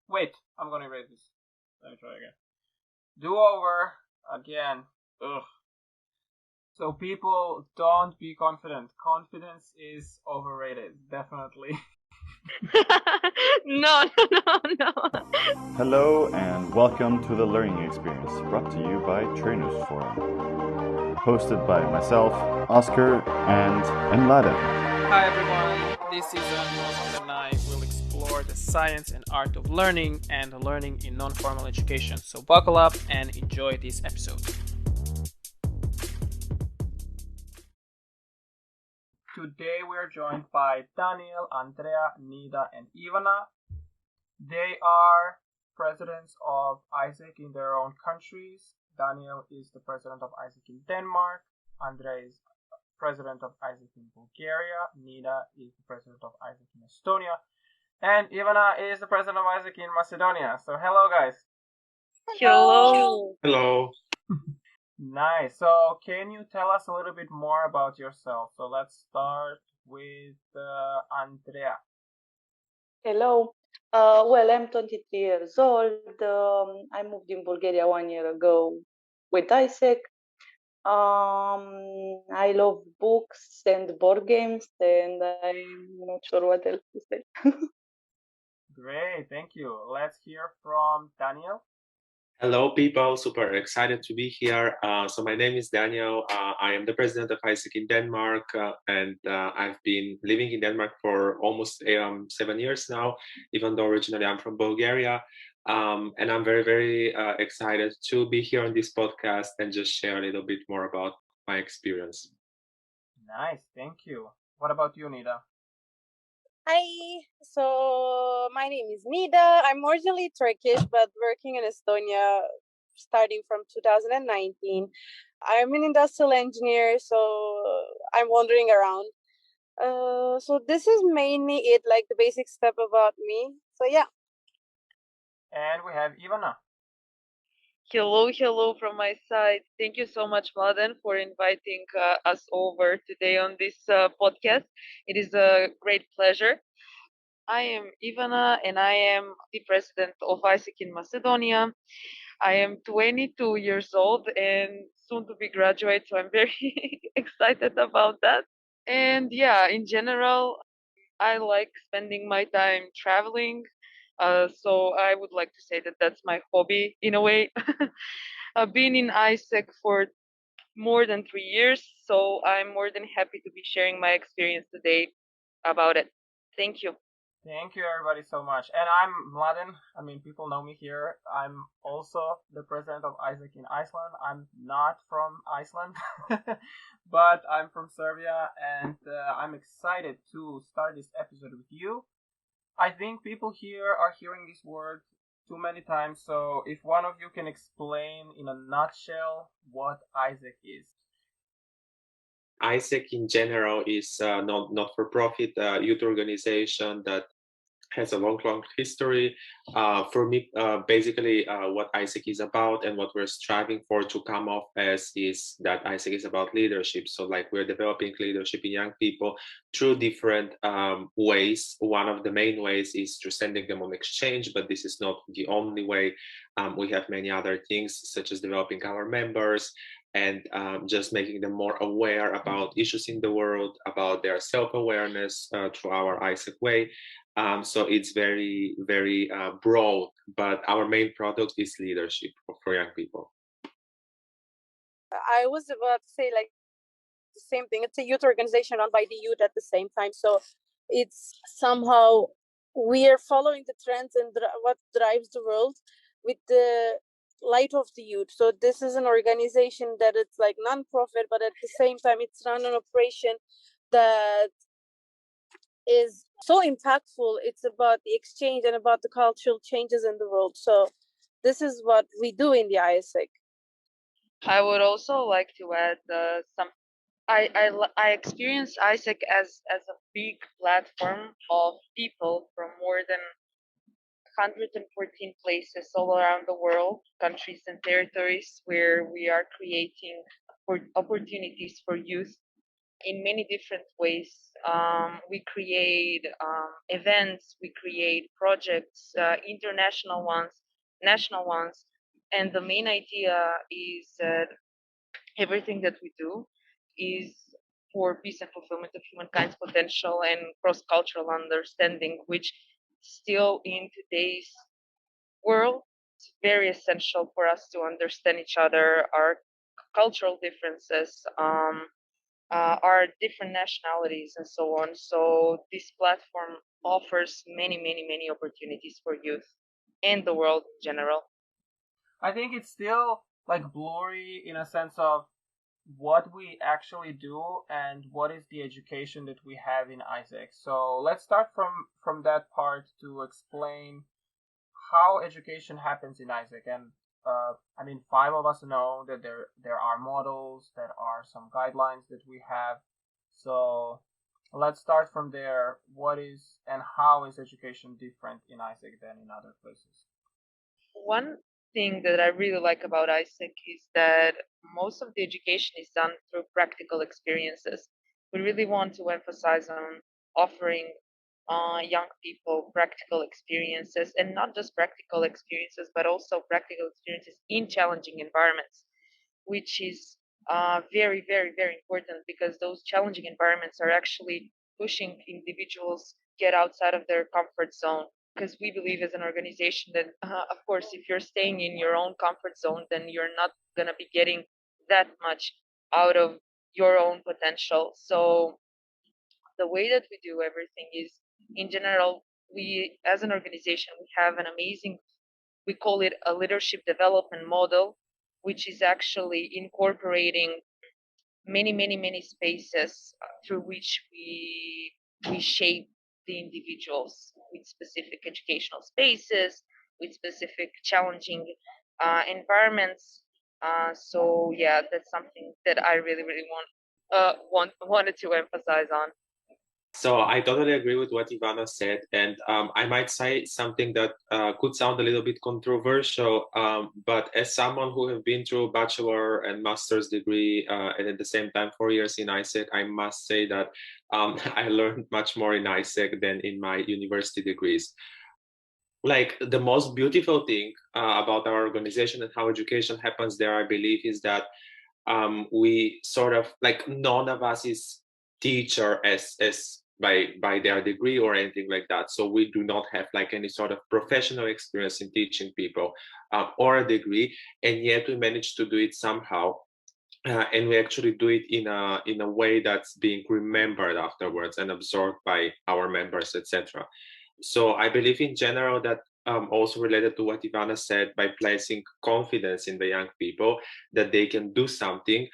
Wait, I'm gonna erase this. Let me try again. Do over again. Ugh. So people, don't be confident. Confidence is overrated, definitely. No, no, no. Hello and welcome to the Learning Experience, brought to you by Trainers Forum. Hosted by myself, Oscar, and Mladen. Hi everyone, this season Oscar and I will explore the science and art of learning and learning in non-formal education. So buckle up and enjoy this episode. Today we are joined by Daniel, Andreea, Nida, and Ivana. They are presidents of AIESEC in their own countries. Daniel is the president of AIESEC in Denmark. Andreea is president of AIESEC in Bulgaria. Nida is the president of AIESEC in Estonia. And Ivana is the president of AIESEC in Macedonia. So hello guys. Hello. Hello. Nice. So can you tell us a little bit more about yourself? So let's start with Andreea. Hello. Well, I'm 23 years old. I moved in Bulgaria 1 year ago with AIESEC. I love books and board games, and I'm not sure what else to say. Great, thank you. Let's hear from Daniel. Hello, people. Super excited to be here. So my name is Daniel. I am the president of AIESEC in Denmark, and I've been living in Denmark for almost 7 years now, even though originally I'm from Bulgaria. And I'm very, very excited to be here on this podcast and just share a little bit more about my experience. Nice, thank you. What about you, Nida? Hi. So my name is Nida. I'm originally Turkish, but working in Estonia starting from 2019. I'm an industrial engineer, so I'm wandering around. So this is mainly it, like the basic stuff about me. So yeah. And we have Ivana. Hello from my side. Thank you so much, Mladen, for inviting us over today on this podcast. It is a great pleasure. I am Ivana, and I am the president of AIESEC in Macedonia. I am 22 years old and soon to be graduate, so I'm very excited about that. And yeah, in general, I like spending my time traveling. So I would like to say that that's my hobby in a way. I've been in AIESEC for more than 3 years, so I'm more than happy to be sharing my experience today about it. Thank you. Thank you everybody so much. And I'm Mladen. I mean, people know me here. I'm also the president of AIESEC in Iceland. I'm not from Iceland, but I'm from Serbia, and I'm excited to start this episode with you. I think people here are hearing this word too many times, so if one of you can explain in a nutshell what AIESEC is. AIESEC in general is a not-for-profit youth organization that has a long history. For me, basically, what AIESEC is about and what we're striving for to come off as is that AIESEC is about leadership. So, like, we're developing leadership in young people through different ways. One of the main ways is through sending them on exchange, but this is not the only way. We have many other things, such as developing our members and just making them more aware about issues in the world, about their self-awareness through our AIESEC way. So it's very, very broad, but our main product is leadership for young people. I was about to say like the same thing. It's a youth organization run by the youth at the same time. So it's somehow we are following the trends and what drives the world with the light of the youth. So this is an organization that it's like non-profit, but at the same time it's run an operation that is so impactful. It's about the exchange and about the cultural changes in the world. So this is what we do in the AIESEC. I would also like to add some. I experienced AIESEC as a big platform of people from more than 114 places all around the world, countries and territories, where we are creating opportunities for youth in many different ways. We create events, we create projects, international ones, national ones, and the main idea is that everything that we do is for peace and fulfillment of humankind's potential and cross-cultural understanding, which still in today's world it's very essential for us to understand each other, our cultural differences, our different nationalities, and so on. So this platform offers many, many, many opportunities for youth and the world in general. I think it's still like blurry in a sense of what we actually do and what is the education that we have in AIESEC. So let's start from that part to explain how education happens in AIESEC. And I mean, five of us know that there are models, there are some guidelines that we have. So let's start from there. What is and how is education different in AIESEC than in other places? One thing that I really like about AIESEC is that most of the education is done through practical experiences. We really want to emphasize on offering young people practical experiences, and not just practical experiences, but also practical experiences in challenging environments, which is very, very, very important, because those challenging environments are actually pushing individuals get outside of their comfort zone. Because we believe as an organization that, of course, if you're staying in your own comfort zone, then you're not going to be getting that much out of your own potential. So the way that we do everything is, in general, we as an organization, we have an amazing, we call it a leadership development model, which is actually incorporating many, many, many spaces through which we shape the individuals with specific educational spaces, with specific challenging environments. So yeah, that's something that I really, really wanted to emphasize on. So I totally agree with what Ivana said, and I might say something that could sound a little bit controversial, but as someone who have been through bachelor and master's degree, and at the same time 4 years in AIESEC, I must say that I learned much more in AIESEC than in my university degrees. Like the most beautiful thing about our organization and how education happens there, I believe, is that we sort of like none of us is teacher as by their degree or anything like that. So we do not have like any sort of professional experience in teaching people or a degree, and yet we managed to do it somehow. And we actually do it in a way that's being remembered afterwards and absorbed by our members, etc. So I believe in general that also related to what Ivana said, by placing confidence in the young people that they can do something,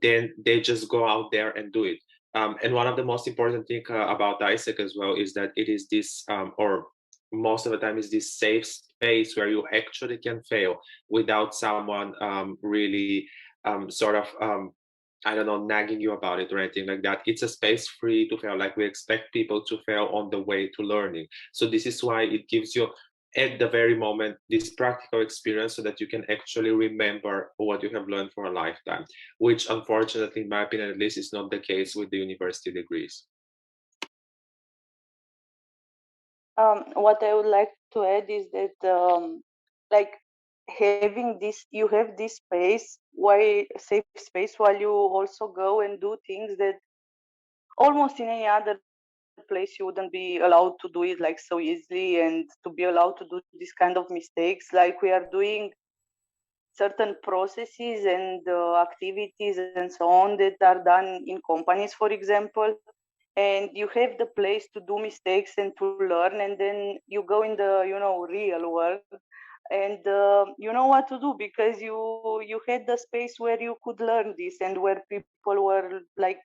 then they just go out there and do it. And one of the most important thing about AIESEC as well is that it is this, or most of the time is this safe space where you actually can fail without someone really sort of I don't know, nagging you about it or anything like that. It's a space free to fail. Like we expect people to fail on the way to learning. So this is why it gives you at the very moment this practical experience so that you can actually remember what you have learned for a lifetime, which unfortunately, in my opinion, at least is not the case with the university degrees. What I would like to add is that like having this, you have this space, why safe space, while you also go and do things that almost in any other place you wouldn't be allowed to do it like so easily, and to be allowed to do this kind of mistakes. Like we are doing certain processes and activities and so on that are done in companies, for example, and you have the place to do mistakes and to learn, and then you go in the real world, and you know what to do because you had the space where you could learn this, and where people were like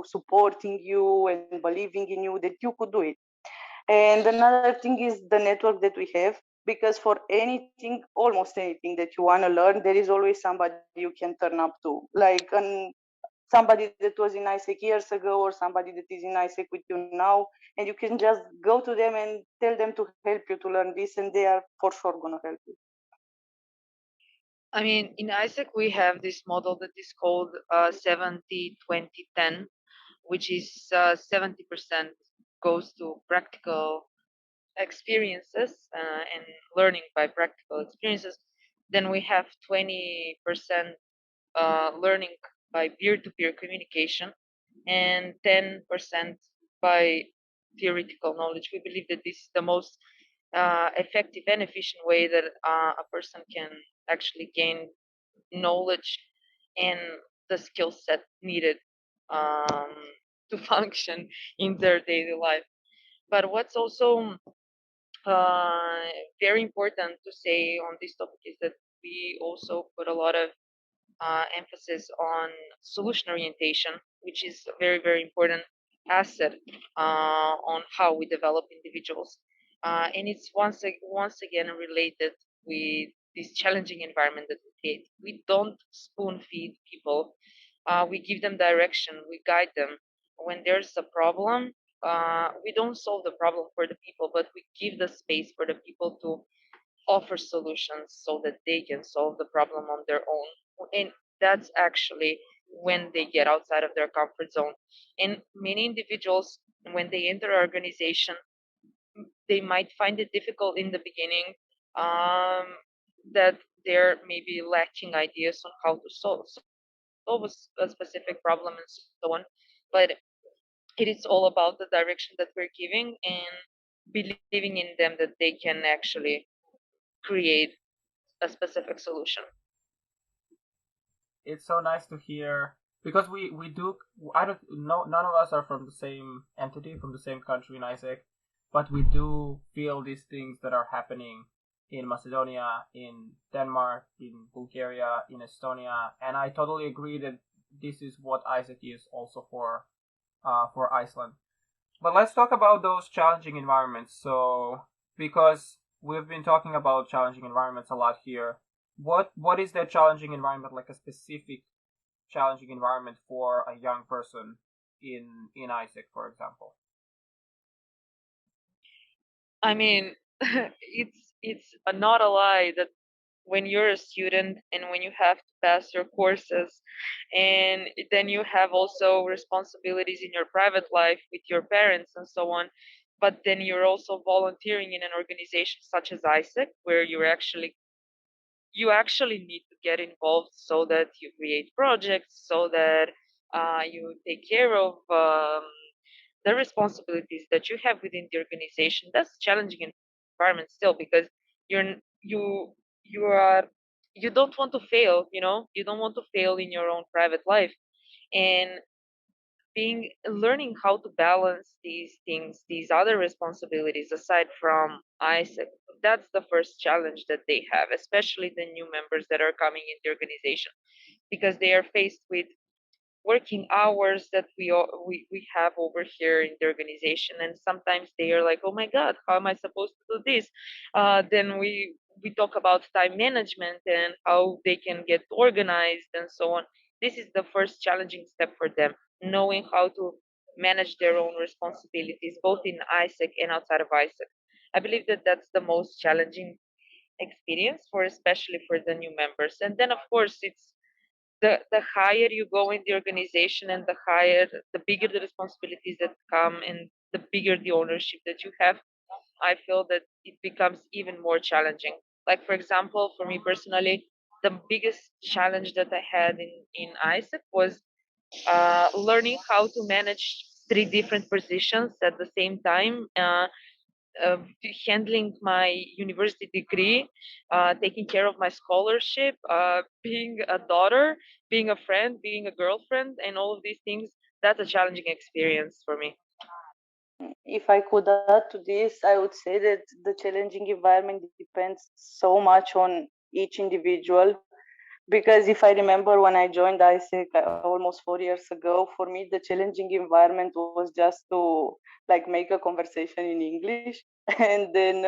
supporting you and believing in you that you could do it. And another thing is the network that we have, because for anything, almost anything that you want to learn, there is always somebody you can turn up to, like somebody that was in AIESEC years ago, or somebody that is in AIESEC with you now, and you can just go to them and tell them to help you to learn this, and they are for sure going to help you. I mean, in AIESEC, we have this model that is called 70-20-10, which is 70% goes to practical experiences and learning by practical experiences. Then we have 20% learning by peer-to-peer communication and 10% by theoretical knowledge. We believe that this is the most effective and efficient way that a person can actually gain knowledge and the skill set needed um, to function in their daily life. But what's also uh, very important to say on this topic is that we also put a lot of emphasis on solution orientation, which is a very, very important asset on how we develop individuals. And it's once again related with this challenging environment that we create. We don't spoon feed people. We give them direction. We guide them. When there's a problem, we don't solve the problem for the people, but we give the space for the people to offer solutions so that they can solve the problem on their own. And that's actually when they get outside of their comfort zone. And many individuals, when they enter our organization, they might find it difficult in the beginning, um, that they're maybe lacking ideas on how to solve a specific problem and so on. But it is all about the direction that we're giving and believing in them that they can actually create a specific solution. It's so nice to hear because we do. I don't know. None of us are from the same entity, from the same country in AIESEC, but we do feel these things that are happening in Macedonia, in Denmark, in Bulgaria, in Estonia, and I totally agree that this is what AIESEC is also for Iceland. But let's talk about those challenging environments. So, because we've been talking about challenging environments a lot here, what is that challenging environment, like a specific challenging environment for a young person in AIESEC, for example? I mean, it's not a lie that when you're a student and when you have to pass your courses, and then you have also responsibilities in your private life with your parents and so on, but then you're also volunteering in an organization such as AIESEC, where you actually need to get involved so that you create projects, so that you take care of the responsibilities that you have within the organization. That's a challenging environment still, because you're you you are you don't want to fail. You don't want to fail in your own private life, and being learning how to balance these things, these other responsibilities aside from AIESEC. That's the first challenge that they have, especially the new members that are coming in the organization, because they are faced with working hours that we have over here in the organization, and sometimes they are like, oh my god, how am I supposed to do this? Then we talk about time management and how they can get organized and so on. This is the first challenging step for them, knowing how to manage their own responsibilities both in AIESEC and outside of AIESEC. I believe that that's the most challenging experience for, especially for the new members. And then of course it's the higher you go in the organization, and the bigger the responsibilities that come, and the bigger the ownership that you have, I feel that it becomes even more challenging. Like, for example, for me personally, the biggest challenge that I had in AIESEC was learning how to manage three different positions at the same time, uh, handling my university degree, taking care of my scholarship, being a daughter, being a friend, being a girlfriend, and all of these things. That's a challenging experience for me. If I could add to this, I would say that the challenging environment depends so much on each individual. Because if I remember when I joined AIESEC almost 4 years ago, for me the challenging environment was just to like make a conversation in English, and then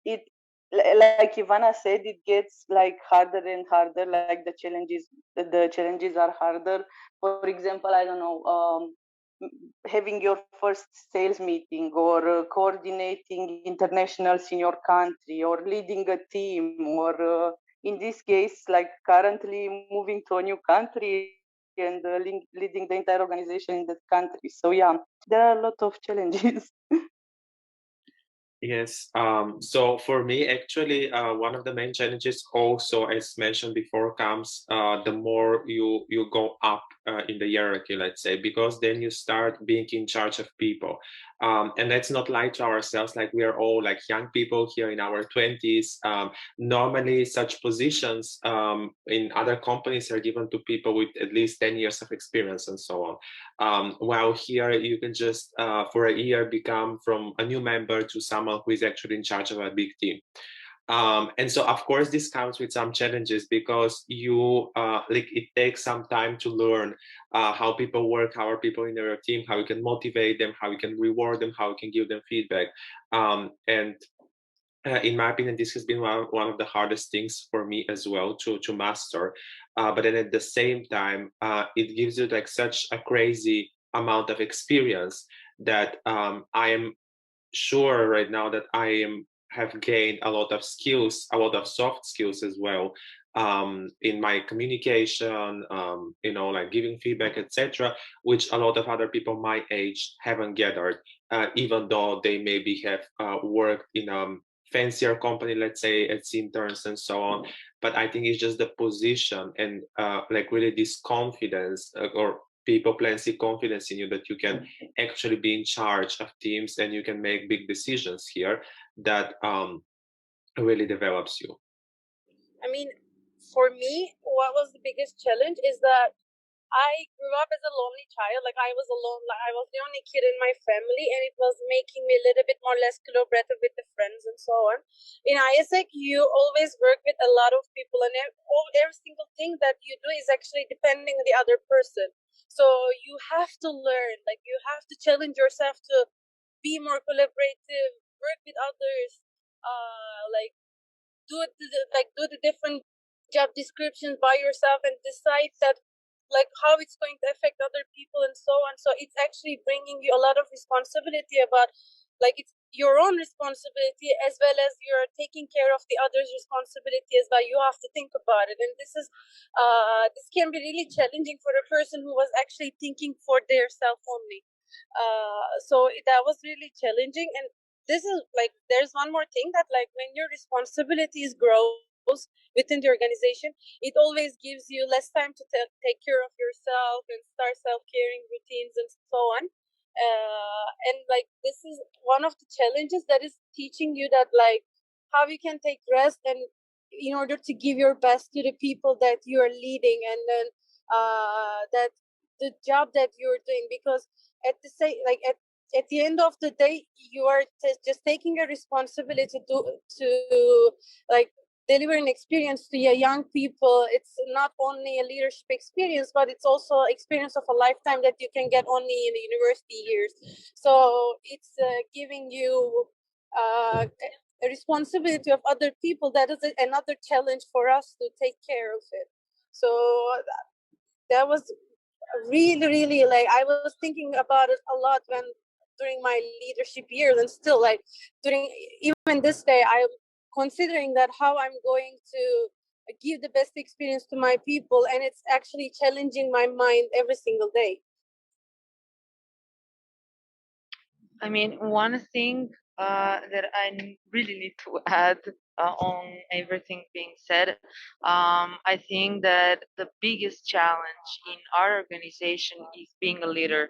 it, like Ivana said, it gets like harder and harder. Like the challenges are harder. For example, I don't know, having your first sales meeting, or coordinating internationals in your country, or leading a team, or in this case, like currently moving to a new country and leading the entire organization in that country. So yeah, there are a lot of challenges. Yes. So for me, actually, one of the main challenges also, as mentioned before, comes the more you go up in the hierarchy, let's say, because then you start being in charge of people. And let's not lie to ourselves, like we are all like young people here in our 20s. Normally, such positions in other companies are given to people with at least 10 years of experience and so on. While here you can just for a year become from a new member to someone who is actually in charge of a big team. And so of course this comes with some challenges because you like it takes some time to learn how people work, how are people in your team, how you can motivate them, how you can reward them, how you can give them feedback. And in my opinion, this has been one of the hardest things for me as well to master. But then at the same time, it gives you like such a crazy amount of experience that I am sure right now that have gained a lot of skills, a lot of soft skills as well, in my communication, like giving feedback, etc., which a lot of other people my age haven't gathered, even though they maybe have worked in fancier company, let's say as interns and so on. But I think it's just the position and like really this confidence or people plenty confidence in you that you can actually be in charge of teams and you can make big decisions here that really develops you. I mean, for me, what was the biggest challenge is that I grew up as a lonely child. Like I was alone. Like I was the only kid in my family, and it was making me a little bit more less collaborative with the friends and so on. In AIESEC, you always work with a lot of people, and every single thing that you do is actually depending on the other person. So you have to learn. Like you have to challenge yourself to be more collaborative, work with others, like do the different job descriptions by yourself and decide that like how it's going to affect other people and so on. So it's actually bringing you a lot of responsibility about like it's your own responsibility as well as you're taking care of the others' responsibility as well. You have to think about it, and this can be really challenging for a person who was actually thinking for their self only. So that was really challenging, and this is like there's one more thing that like when your responsibilities grows within the organization, it always gives you less time to take care of yourself and start self-caring routines and so on. And like this is one of the challenges that is teaching you that like how you can take rest and in order to give your best to the people that you are leading, and then that the job that you're doing, because at the same like at the end of the day you are just taking a responsibility to like deliver an experience to your young people. It's not only a leadership experience, but it's also experience of a lifetime that you can get only in the university years. So it's giving you a responsibility of other people. That is another challenge for us to take care of it. So that was really like I was thinking about it a lot when during my leadership years, and still like during even this day I'm considering that how I'm going to give the best experience to my people, and it's actually challenging my mind every single day. I mean, one thing that I really need to add on everything being said, I think that the biggest challenge in our organization is being a leader.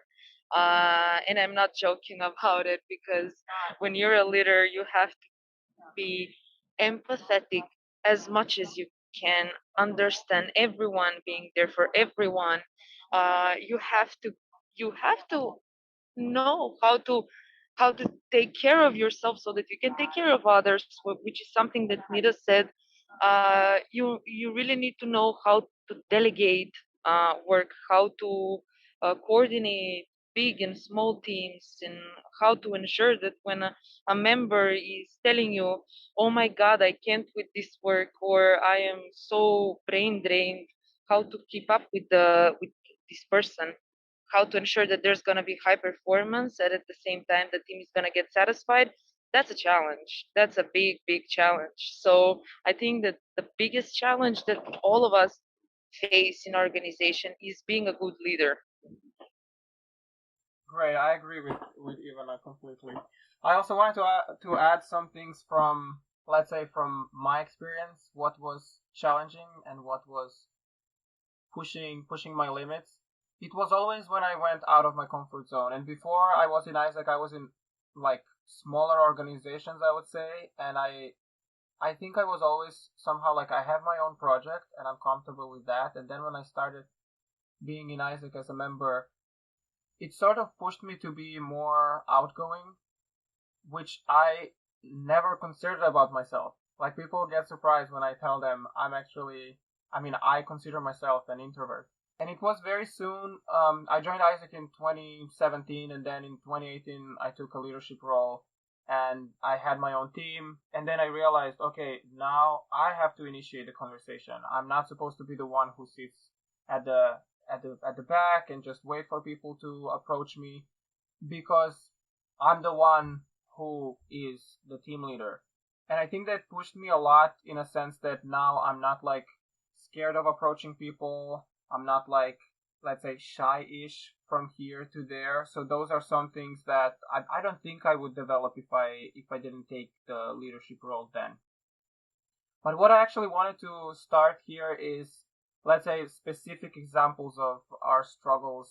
And I'm not joking about it, because when you're a leader, you have to be empathetic as much as you can, understand everyone, being there for everyone. You have to know how to take care of yourself so that you can take care of others, which is something that Nida said. You really need to know how to delegate work, how to coordinate big and small teams, and how to ensure that when a member is telling you, oh my god, I can't with this work, or I am so brain drained, how to keep up with this person, how to ensure that there's going to be high performance, and at the same time the team is going to get satisfied. that's a challenge. That's a big, big challenge. So I think that the biggest challenge that all of us face in organization is being a good leader. Great, I agree with Ivana completely. I also wanted to add some things from, let's say, from my experience, what was challenging and what was pushing my limits. It was always when I went out of my comfort zone. And before I was in AIESEC, I was in like smaller organizations, I would say, and I think I was always somehow like I have my own project and I'm comfortable with that. And then when I started being in AIESEC as a member, it sort of pushed me to be more outgoing, which I never considered about myself. Like people get surprised when I tell them I consider myself an introvert. And it was very soon. I joined AIESEC in 2017, and then in 2018 I took a leadership role, and I had my own team. And then I realized, okay, now I have to initiate the conversation. I'm not supposed to be the one who sits at the back and just wait for people to approach me, because I'm the one who is the team leader. And I think that pushed me a lot in a sense that now I'm not like scared of approaching people. I'm not like, let's say, shy-ish from here to there. So those are some things that I don't think I would develop if I didn't take the leadership role then. But what I actually wanted to start here is, let's say, specific examples of our struggles,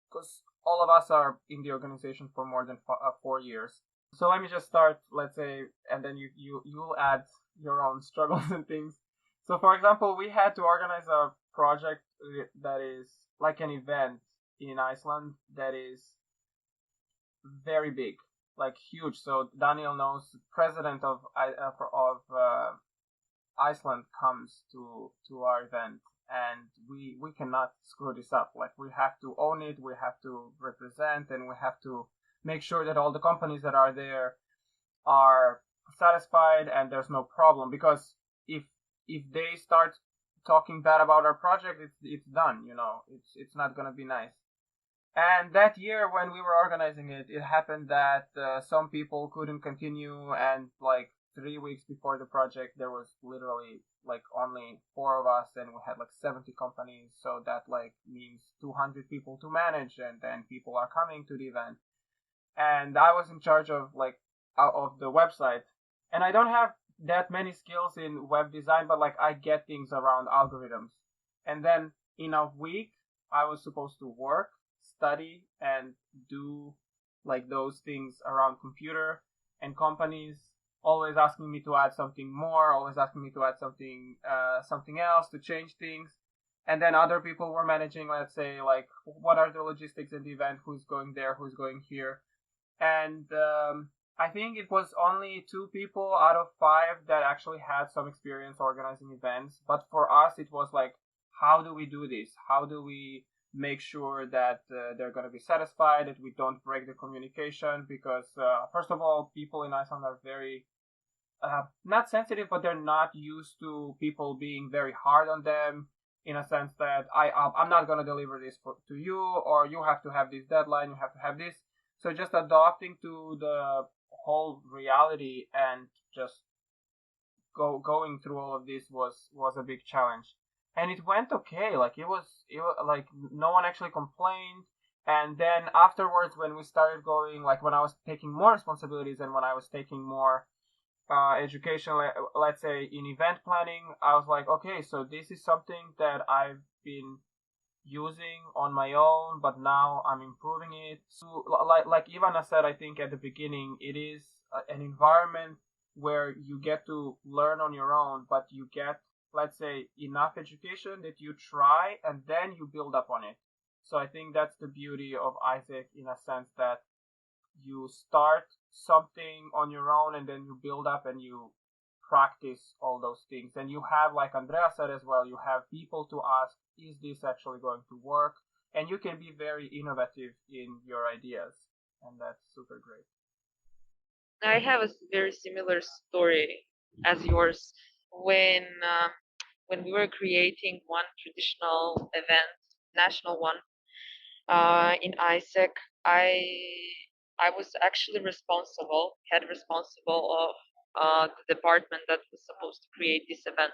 because all of us are in the organization for more than 4 years. So let me just start, let's say, and then you'll add your own struggles and things. So for example, we had to organize a project that is like an event in Iceland that is very big, like huge. So Daniel knows, president of Iceland comes to our event, and we cannot screw this up. Like we have to own it, we have to represent, and we have to make sure that all the companies that are there are satisfied and there's no problem. Because if they start talking bad about our project, it's done. It's not gonna be nice. And that year when we were organizing it, it happened that some people couldn't continue, and like 3 weeks before the project, there was literally like only 4 of us, and we had like 70 companies. So that like means 200 people to manage, and then people are coming to the event. And I was in charge of like of the website, and I don't have that many skills in web design, but like I get things around algorithms. And then in a week, I was supposed to work, study, and do like those things around computer, and companies always asking me to add something more, always asking me to add something else, to change things. And then other people were managing, let's say, like what are the logistics in the event, who's going there, who's going here. And I think it was only 2 people out of 5 that actually had some experience organizing events. But for us, it was like, how do we do this? How do we make sure that they're going to be satisfied, that we don't break the communication? Because first of all, people in Iceland are very not sensitive, but they're not used to people being very hard on them, in a sense that I'm not going to deliver this to you, or you have to have this deadline, you have to have this. So just adapting to the whole reality and just going through all of this was a big challenge. And it went okay. Like it was like no one actually complained. And then afterwards, when we started going, like when I was taking more responsibilities and when I was taking more education, let's say in event planning, I was like, okay, so this is something that I've been using on my own, but now I'm improving it. So like Ivana said, I think at the beginning, it is an environment where you get to learn on your own, but you get, let's say, enough education that you try and then you build up on it. So I think that's the beauty of AIESEC, in a sense that you start something on your own and then you build up and you practice all those things. And you have, like Andreea said as well, you have people to ask, is this actually going to work? And you can be very innovative in your ideas. And that's super great. I have a very similar story as yours. When we were creating one traditional event, national one, in AIESEC, I I was actually head responsible of the department that was supposed to create this event.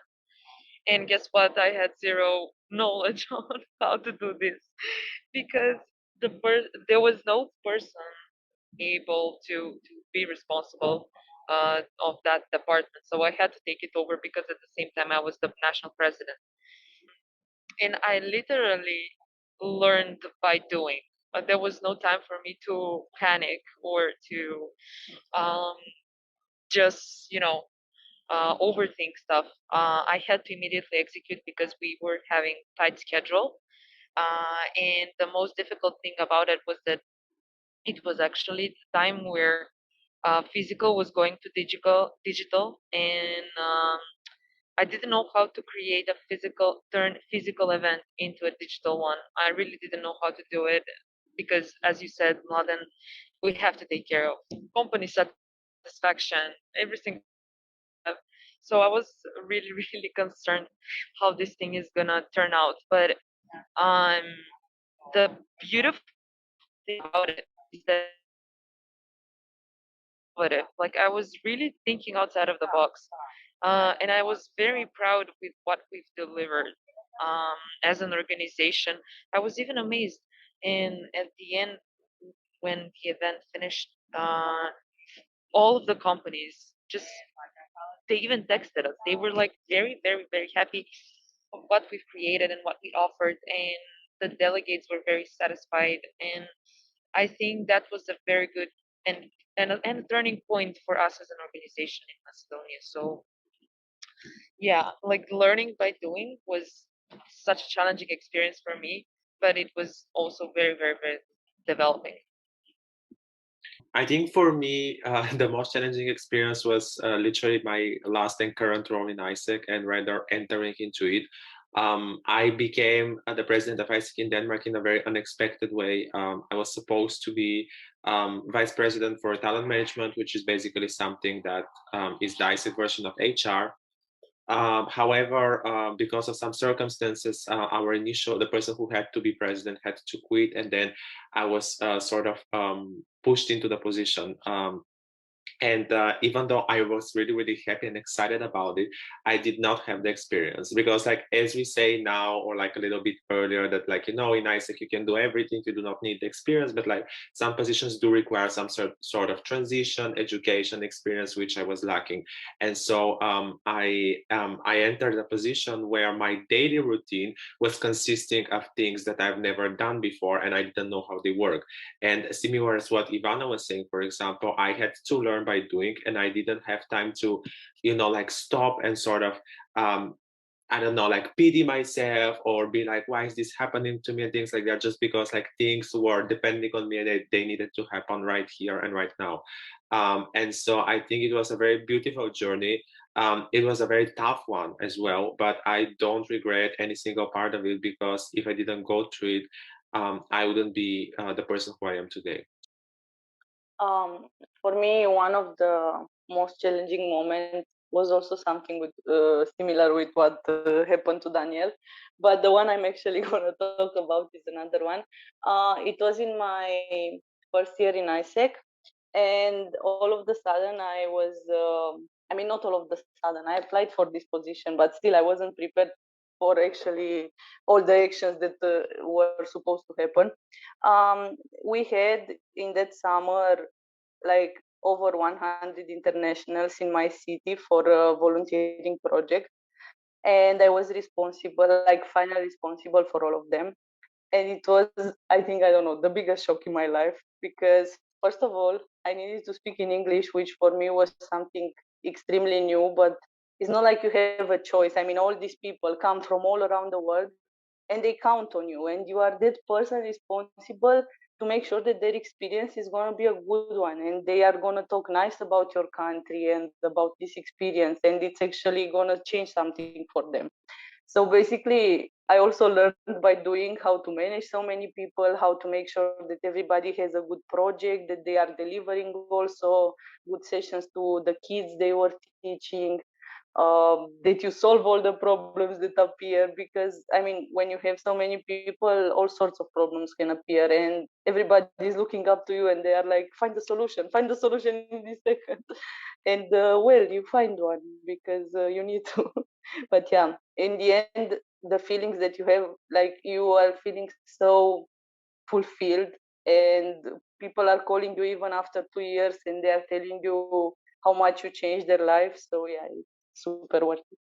And guess what? I had zero knowledge on how to do this because there was no person able to be responsible of that department. So I had to take it over because at the same time I was the national president. And I literally learned by doing. There was no time for me to panic or to um, just, overthink stuff. I had to immediately execute because we were having tight schedule. And the most difficult thing about it was that it was actually the time where physical was going to digital, and I didn't know how to create a turn physical event into a digital one. I really didn't know how to do it because, as you said, Mladen, we have to take care of company satisfaction, everything. So I was really, really concerned how this thing is gonna turn out. But um, the beautiful thing about it is that like I was really thinking outside of the box, and I was very proud with what we've delivered as an organization. I was even amazed, and at the end, when the event finished, all of the companies just they even texted us. They were like very, very, very happy of what we've created and what we offered, and the delegates were very satisfied. And I think that was a very good and and a turning point for us as an organization in Macedonia. So yeah, like learning by doing was such a challenging experience for me, but it was also very, very, very developing. I think for me, the most challenging experience was literally my last and current role in AIESEC, and rather entering into it. I became the president of AIESEC in Denmark in a very unexpected way. I was supposed to be vice president for talent management, which is basically something that is the AIESEC version of HR. However, because of some circumstances, the person who had to be president had to quit, and then I was sort of pushed into the position. And even though I was really, really happy and excited about it, I did not have the experience because, like, as we say now, or like a little bit earlier, that like, in AIESEC, you can do everything, you do not need the experience, but like some positions do require some sort of transition, education experience, which I was lacking. And so I entered a position where my daily routine was consisting of things that I've never done before, and I didn't know how they work. And similar as what Ivana was saying, for example, I had to learn by doing, and I didn't have time to, like stop and sort of, I don't know, like pity myself or be like, why is this happening to me and things like that, just because like things were depending on me and they needed to happen right here and right now. And so I think it was a very beautiful journey. It was a very tough one as well, but I don't regret any single part of it because if I didn't go through it, I wouldn't be the person who I am today. For me, one of the most challenging moments was also something with similar with what happened to Daniel, but the one I'm actually going to talk about is another one. It was in my first year in AIESEC, and all of the sudden I was, I mean, not all of the sudden, I applied for this position, but still I wasn't prepared for actually all the actions that were supposed to happen. We had in that summer like over 100 internationals in my city for a volunteering project, and I was responsible, like finally responsible for all of them. And it was, I think, I don't know, the biggest shock in my life because first of all I needed to speak in English, which for me was something extremely new, but it's not like you have a choice. I mean, all these people come from all around the world and they count on you, and you are that person responsible to make sure that their experience is going to be a good one, and they are going to talk nice about your country and about this experience, and it's actually going to change something for them. So basically I also learned by doing how to manage so many people, how to make sure that everybody has a good project, that they are delivering also good sessions to the kids they were teaching. that you solve all the problems that appear, because I mean, when you have so many people, all sorts of problems can appear, and everybody is looking up to you, and they are like, find the solution in this second. And well, you find one because you need to. But yeah, in the end, the feelings that you have, like, you are feeling so fulfilled, and people are calling you even after 2 years, and they are telling you how much you changed their life. So yeah, it's super worth it.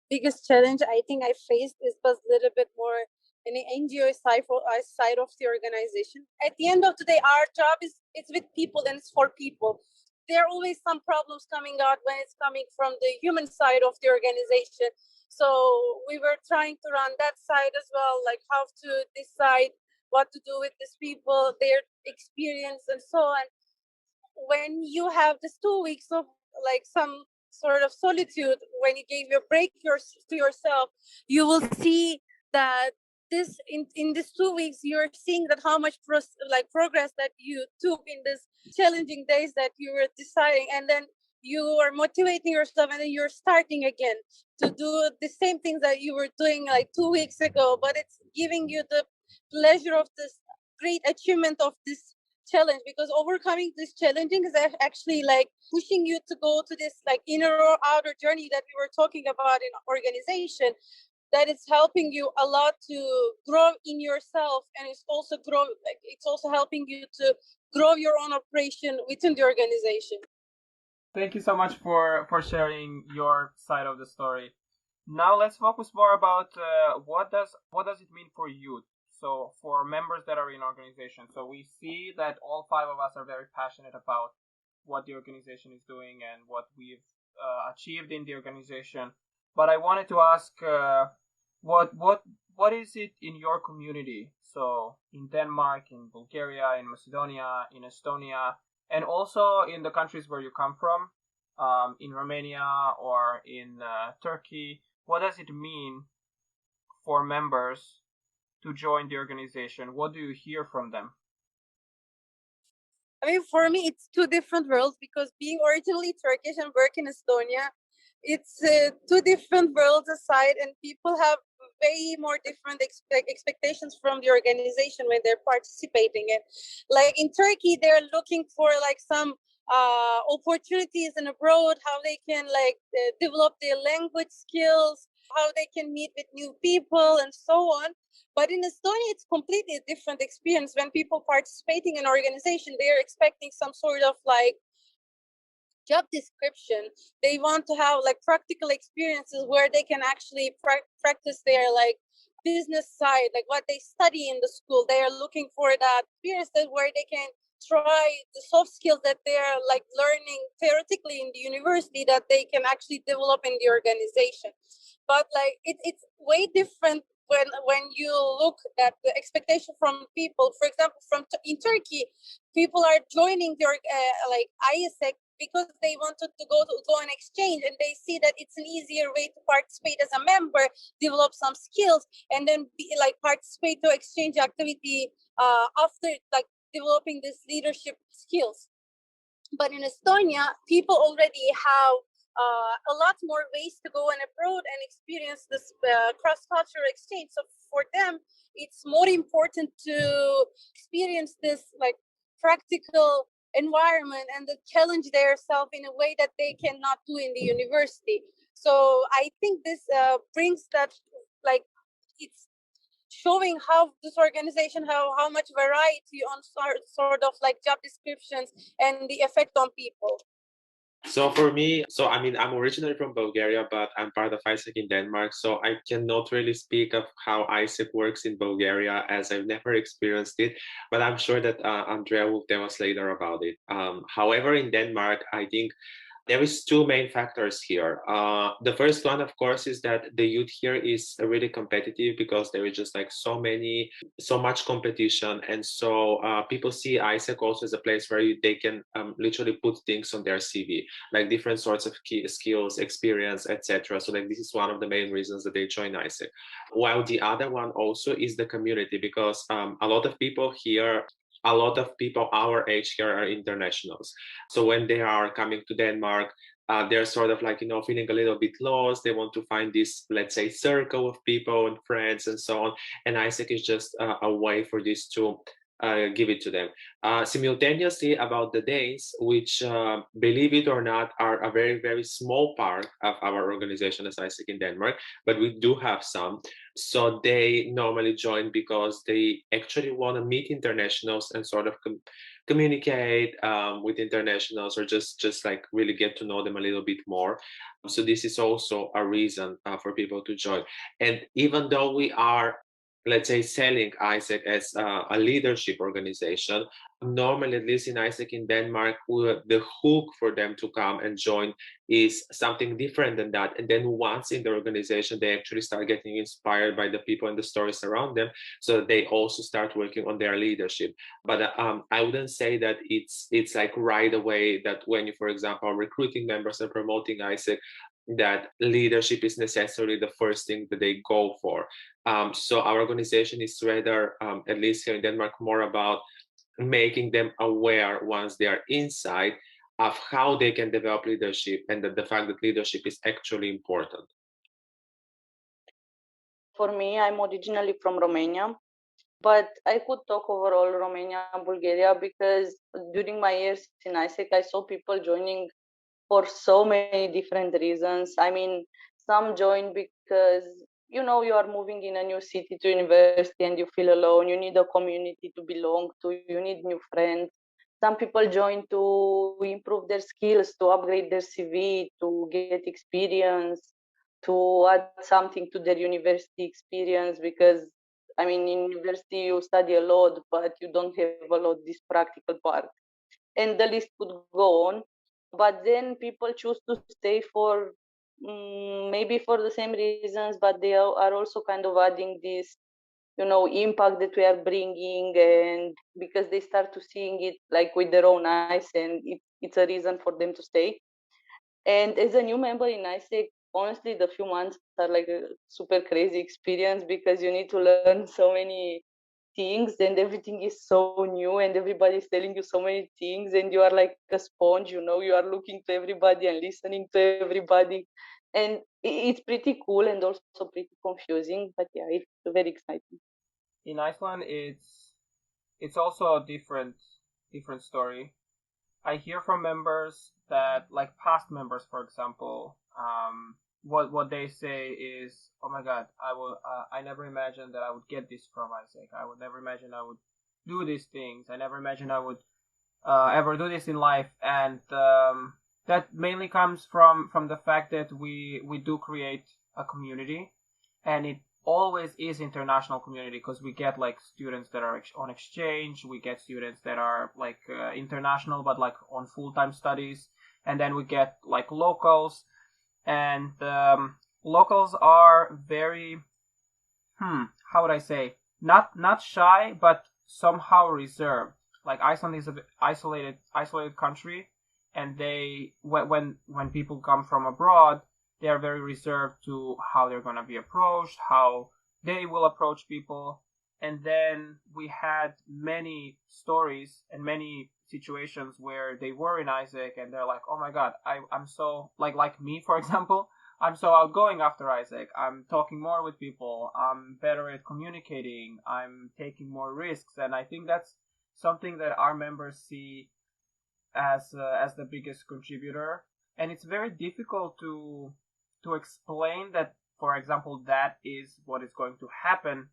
Biggest challenge I think I faced is was a little bit more in the NGO side of the organization. At the end of the day, our job is it's with people and it's for people. There are always some problems coming out when it's coming from the human side of the organization. So we were trying to run that side as well, like how to decide what to do with these people, their experience, and so on. When you have this 2 weeks of like some sort of solitude, when you gave your break to yourself, you will see that this in these 2 weeks you're seeing that how much progress that you took in this challenging days that you were deciding, and then you are motivating yourself, and then you're starting again to do the same things that you were doing like 2 weeks ago, but it's giving you the pleasure of this great achievement of this challenge, because overcoming this challenging is actually like pushing you to go to this like inner or outer journey that we were talking about in organization, that is helping you a lot to grow in yourself, and it's also helping you to grow your own operation within the organization. Thank you so much for sharing your side of the story. Now let's focus more about what does it mean for youth. So for members that are in organization, so we see that all five of us are very passionate about what the organization is doing and what we've achieved in the organization. But I wanted to ask, what is it in your community? So in Denmark, in Bulgaria, in Macedonia, in Estonia, and also in the countries where you come from, in Romania or in Turkey, what does it mean for members to join the organization? What do you hear from them? I mean, for me, it's two different worlds, because being originally Turkish and work in Estonia, it's two different worlds aside, and people have way more different expectations from the organization when they're participating in. Like in Turkey, they're looking for like some opportunities in abroad, how they can like develop their language skills, how they can meet with new people, and so on. But in Estonia, it's completely a different experience. When people participating in organization, they are expecting some sort of like job description. They want to have like practical experiences where they can actually practice their like business side, like what they study in the school. They are looking for that experiences where they can try the soft skills that they are like learning theoretically in the university, that they can actually develop in the organization. But like it's way different when you look at the expectation from people. For example, in Turkey, people are joining their like AIESEC because they wanted to go on exchange, and they see that it's an easier way to participate as a member, develop some skills, and then participate to exchange activity after like developing this leadership skills. But in Estonia, people already have a lot more ways to go and abroad and experience this cross-cultural exchange. So for them, it's more important to experience this like practical environment and to challenge themselves in a way that they cannot do in the university. So I think this brings that like it's showing how this organization how much variety on sort of like job descriptions and the effect on people. So for me, I mean, I'm originally from Bulgaria, but I'm part of AIESEC in Denmark. So I cannot really speak of how AIESEC works in Bulgaria, as I've never experienced it. But I'm sure that Andreea will tell us later about it. However, in Denmark, I think there is two main factors here. The first one, of course, is that the youth here is really competitive, because there is just like so much competition, and so people see AIESEC also as a place where they can literally put things on their CV, like different sorts of key skills, experience, etc. So like this is one of the main reasons that they join AIESEC. While the other one also is the community, because a lot of people our age here are internationals. So when they are coming to Denmark, they're sort of like, feeling a little bit lost. They want to find this, let's say, circle of people and friends and so on. And AIESEC is just a way for this to give it to them. Simultaneously, about the days, which, believe it or not, are a very, very small part of our organization as AIESEC in Denmark, but we do have some. So they normally join because they actually want to meet internationals and sort of communicate with internationals, or just like really get to know them a little bit more. So this is also a reason for people to join. And even though we are, let's say, selling AIESEC as a leadership organization, normally, at least in AIESEC in Denmark, the hook for them to come and join is something different than that. And then once in the organization, they actually start getting inspired by the people and the stories around them, so they also start working on their leadership. But I wouldn't say that it's like right away that when you, for example, are recruiting members and promoting AIESEC, that leadership is necessarily the first thing that they go for. So our organization is rather, at least here in Denmark, more about making them aware once they are inside of how they can develop leadership, and that the fact that leadership is actually important. For me, I'm originally from Romania, but I could talk overall Romania and Bulgaria because during my years in AIESEC, I saw people joining for so many different reasons. I mean, some join because you are moving in a new city to university and you feel alone. You need a community to belong to. You need new friends. Some people join to improve their skills, to upgrade their CV, to get experience, to add something to their university experience. Because I mean, in university you study a lot, but you don't have a lot this practical part, and the list could go on. But then people choose to stay for maybe for the same reasons, but they are also kind of adding this impact that we are bringing, and because they start to seeing it like with their own eyes, and it's a reason for them to stay. And as a new member in AIESEC, honestly, the few months are like a super crazy experience because you need to learn so many things, and everything is so new, and everybody's telling you so many things, and you are like a sponge. You are looking to everybody and listening to everybody, and it's pretty cool and also pretty confusing, but yeah, it's very exciting. In Iceland, it's also a different story. I hear from members that, like past members, for example, what they say is, "Oh my God, I never imagined that I would get this from AIESEC. I would never imagine I would do these things. I never imagined I would ever do this in life." And that mainly comes from the fact that we do create a community, and it always is international community, because we get like students that are on exchange, we get students that are like international but like on full-time studies, and then we get like locals. And locals are very, how would I say, not shy, but somehow reserved. Like Iceland is a bit isolated country, and they when people come from abroad, they are very reserved to how they're going to be approached, how they will approach people. And then we had many stories and many situations where they were in AIESEC and they're like, "Oh my God, I'm so like me, for example, I'm so outgoing after AIESEC. I'm talking more with people. I'm better at communicating. I'm taking more risks." And I think that's something that our members see as the biggest contributor. And it's very difficult to explain that, for example, that is what is going to happen,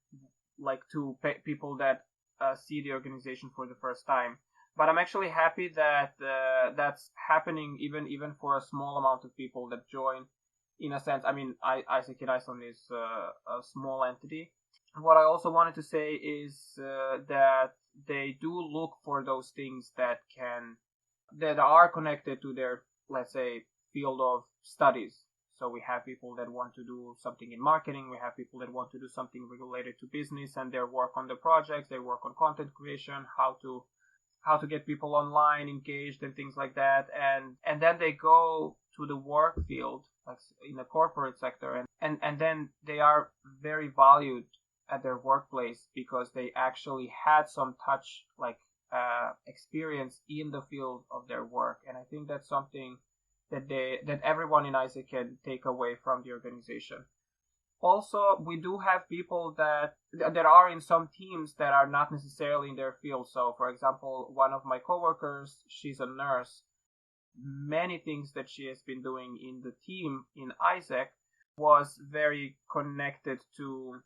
like to people that see the organization for the first time. But I'm actually happy that that's happening, even for a small amount of people that join. In a sense, I mean, AIESEC in Iceland is a small entity. What I also wanted to say is that they do look for those things that are connected to their, let's say, field of studies. So we have people that want to do something in marketing, we have people that want to do something related to business, and they work on the projects, they work on content creation, how to get people online engaged and things like that. And then they go to the work field, like in the corporate sector, and then they are very valued at their workplace because they actually had some touch, like experience in the field of their work. And I think that's something that everyone in AIESEC can take away from the organization. Also, we do have people that are in some teams that are not necessarily in their field. So, for example, one of my coworkers, she's a nurse. Many things that she has been doing in the team in AIESEC was very connected to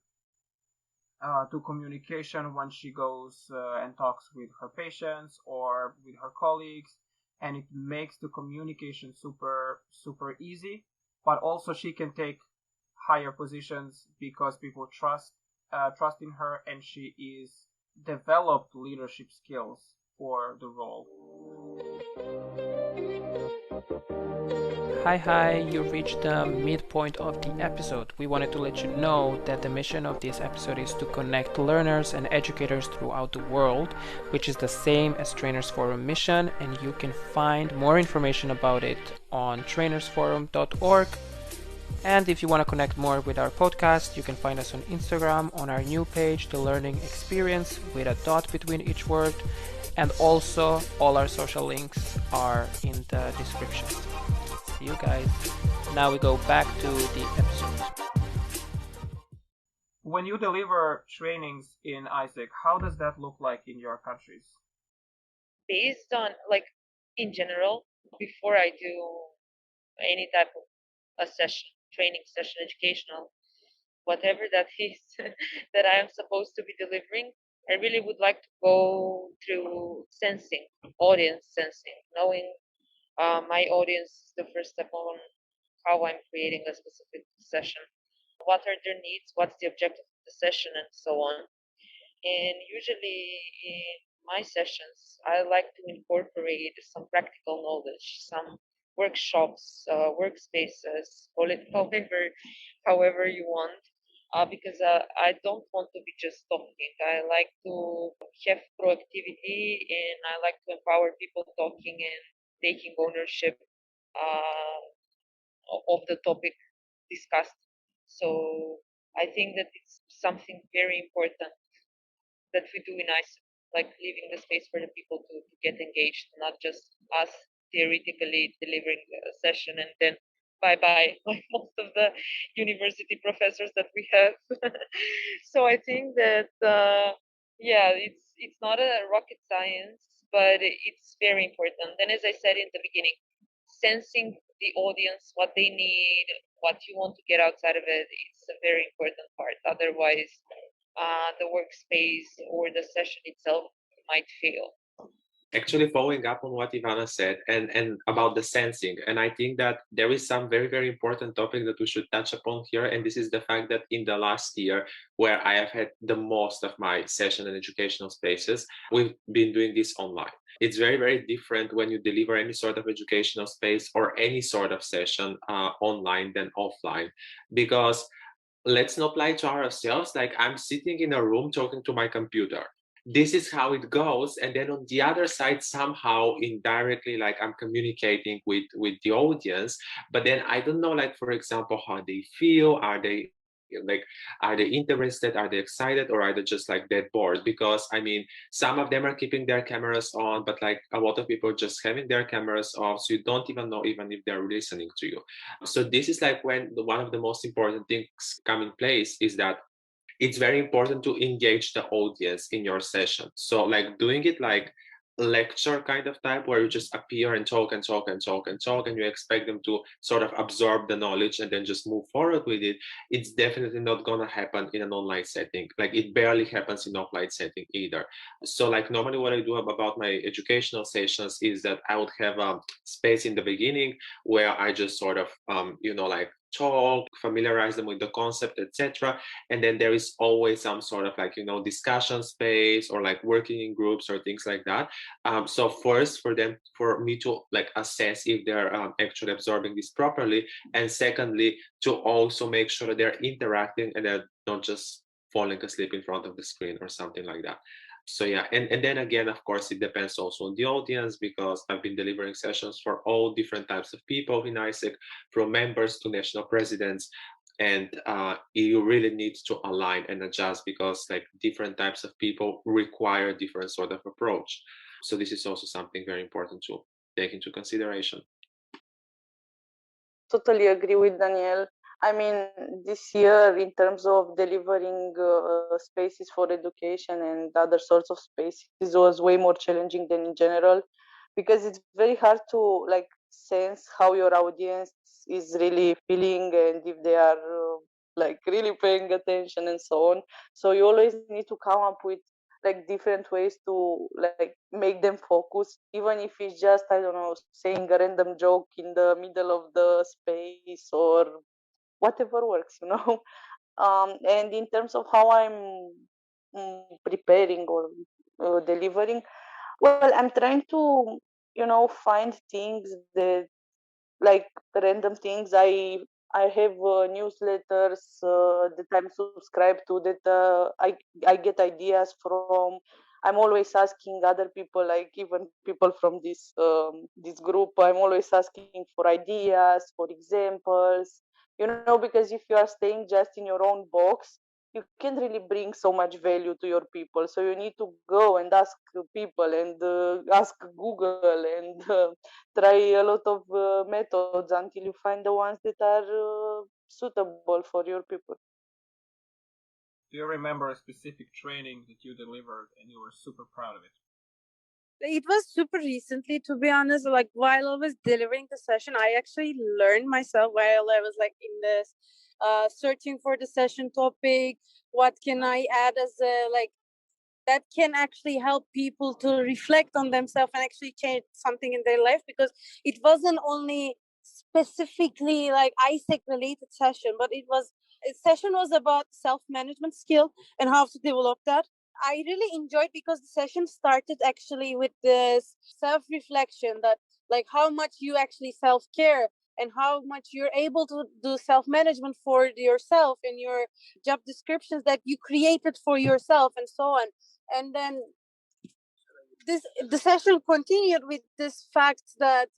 communication when she goes and talks with her patients or with her colleagues, and it makes the communication super easy. But also, she can take higher positions because people trust in her, and she is developed leadership skills for the role. Hi, you reached the midpoint of the episode. We wanted to let you know that the mission of this episode is to connect learners and educators throughout the world, which is the same as Trainers Forum mission, and you can find more information about it on trainersforum.org. And if you want to connect more with our podcast, you can find us on Instagram on our new page, The Learning Experience, with a dot between each word. And also, all our social links are in the description. See you guys. Now we go back to the episode. When you deliver trainings in AIESEC, how does that look like in your countries? Based on, like, in general, before I do any type of a session, training session, educational, whatever that is that I am supposed to be delivering, I really would like to go through sensing, audience sensing, knowing my audience is the first step on how I'm creating a specific session. What are their needs? What's the objective of the session, and so on. And usually in my sessions, I like to incorporate some practical knowledge, some workshops, workspaces, call it however you want. Because I don't want to be just talking. I like to have proactivity, and I like to empower people talking and taking ownership of the topic discussed. So I think that it's something very important that we do in ICE, like leaving the space for the people to get engaged, not just us theoretically delivering a session and then bye bye, like most of the university professors that we have. So I think that yeah, it's not a rocket science, but it's very important. And as I said in the beginning, sensing the audience, what they need, what you want to get outside of it, is a very important part. Otherwise, the workspace or the session itself might fail. Actually, following up on what Ivana said and about the sensing, and I think that there is some very, very important topic that we should touch upon here, and this is the fact that in the last year, where I have had the most of my session and educational spaces, we've been doing this online. It's very, very different when you deliver any sort of educational space or any sort of session online than offline, because let's not lie to ourselves, like I'm sitting in a room talking to my computer. This is how it goes, and then on the other side, somehow indirectly, like I'm communicating with the audience, but then I don't know, like, for example, how they feel. Are they interested, are they excited, or are they just like dead bored? Because I mean, some of them are keeping their cameras on, but like a lot of people just having their cameras off, so you don't even know even if they're listening to you. So this is like when one of the most important things come in place is that it's very important to engage the audience in your session. So like doing it like lecture kind of type, where you just appear and talk and talk and talk and talk, and you expect them to sort of absorb the knowledge and then just move forward with it, it's definitely not going to happen in an online setting. Like it barely happens in offline setting either. So like normally what I do about my educational sessions is that I would have a space in the beginning where I just sort of like talk, familiarize them with the concept, etc. And then there is always some sort of like discussion space or like working in groups or things like that. So first, for me to like assess if they're actually absorbing this properly, and secondly, to also make sure that they're interacting and they're not just falling asleep in front of the screen or something like that. So yeah, and then again, of course, it depends also on the audience, because I've been delivering sessions for all different types of people in AIESEC, from members to national presidents, and you really need to align and adjust, because like different types of people require different sort of approach. So this is also something very important to take into consideration. totally agree with Danielle. I mean, this year, in terms of delivering spaces for education and other sorts of spaces, was way more challenging than in general, because it's very hard to like sense how your audience is really feeling and if they are like really paying attention and so on. So you always need to come up with like different ways to like make them focus, even if it's just, I don't know, saying a random joke in the middle of the space or whatever works, you know. And in terms of how I'm preparing or delivering, well, I'm trying to, you know, find things that like random things. I have newsletters that I'm subscribed to, that I get ideas from. I'm always asking other people, like even people from this group, I'm always asking for ideas, for examples, you know, because if you are staying just in your own box, you can't really bring so much value to your people. So you need to go and ask people and ask Google and try a lot of methods until you find the ones that are suitable for your people. Do you remember a specific training that you delivered and you were super proud of it? It was super recently, to be honest. Like while I was delivering the session, I actually learned myself while I was like in this searching for the session topic. What can I add as a like that can actually help people to reflect on themselves and actually change something in their life, because it wasn't only specifically like AIESEC related session, but session was about self-management skill and how to develop that. I really enjoyed because the session started actually with this self-reflection, that like how much you actually self-care and how much you're able to do self-management for yourself and your job descriptions that you created for yourself and so on. And then the session continued with this fact that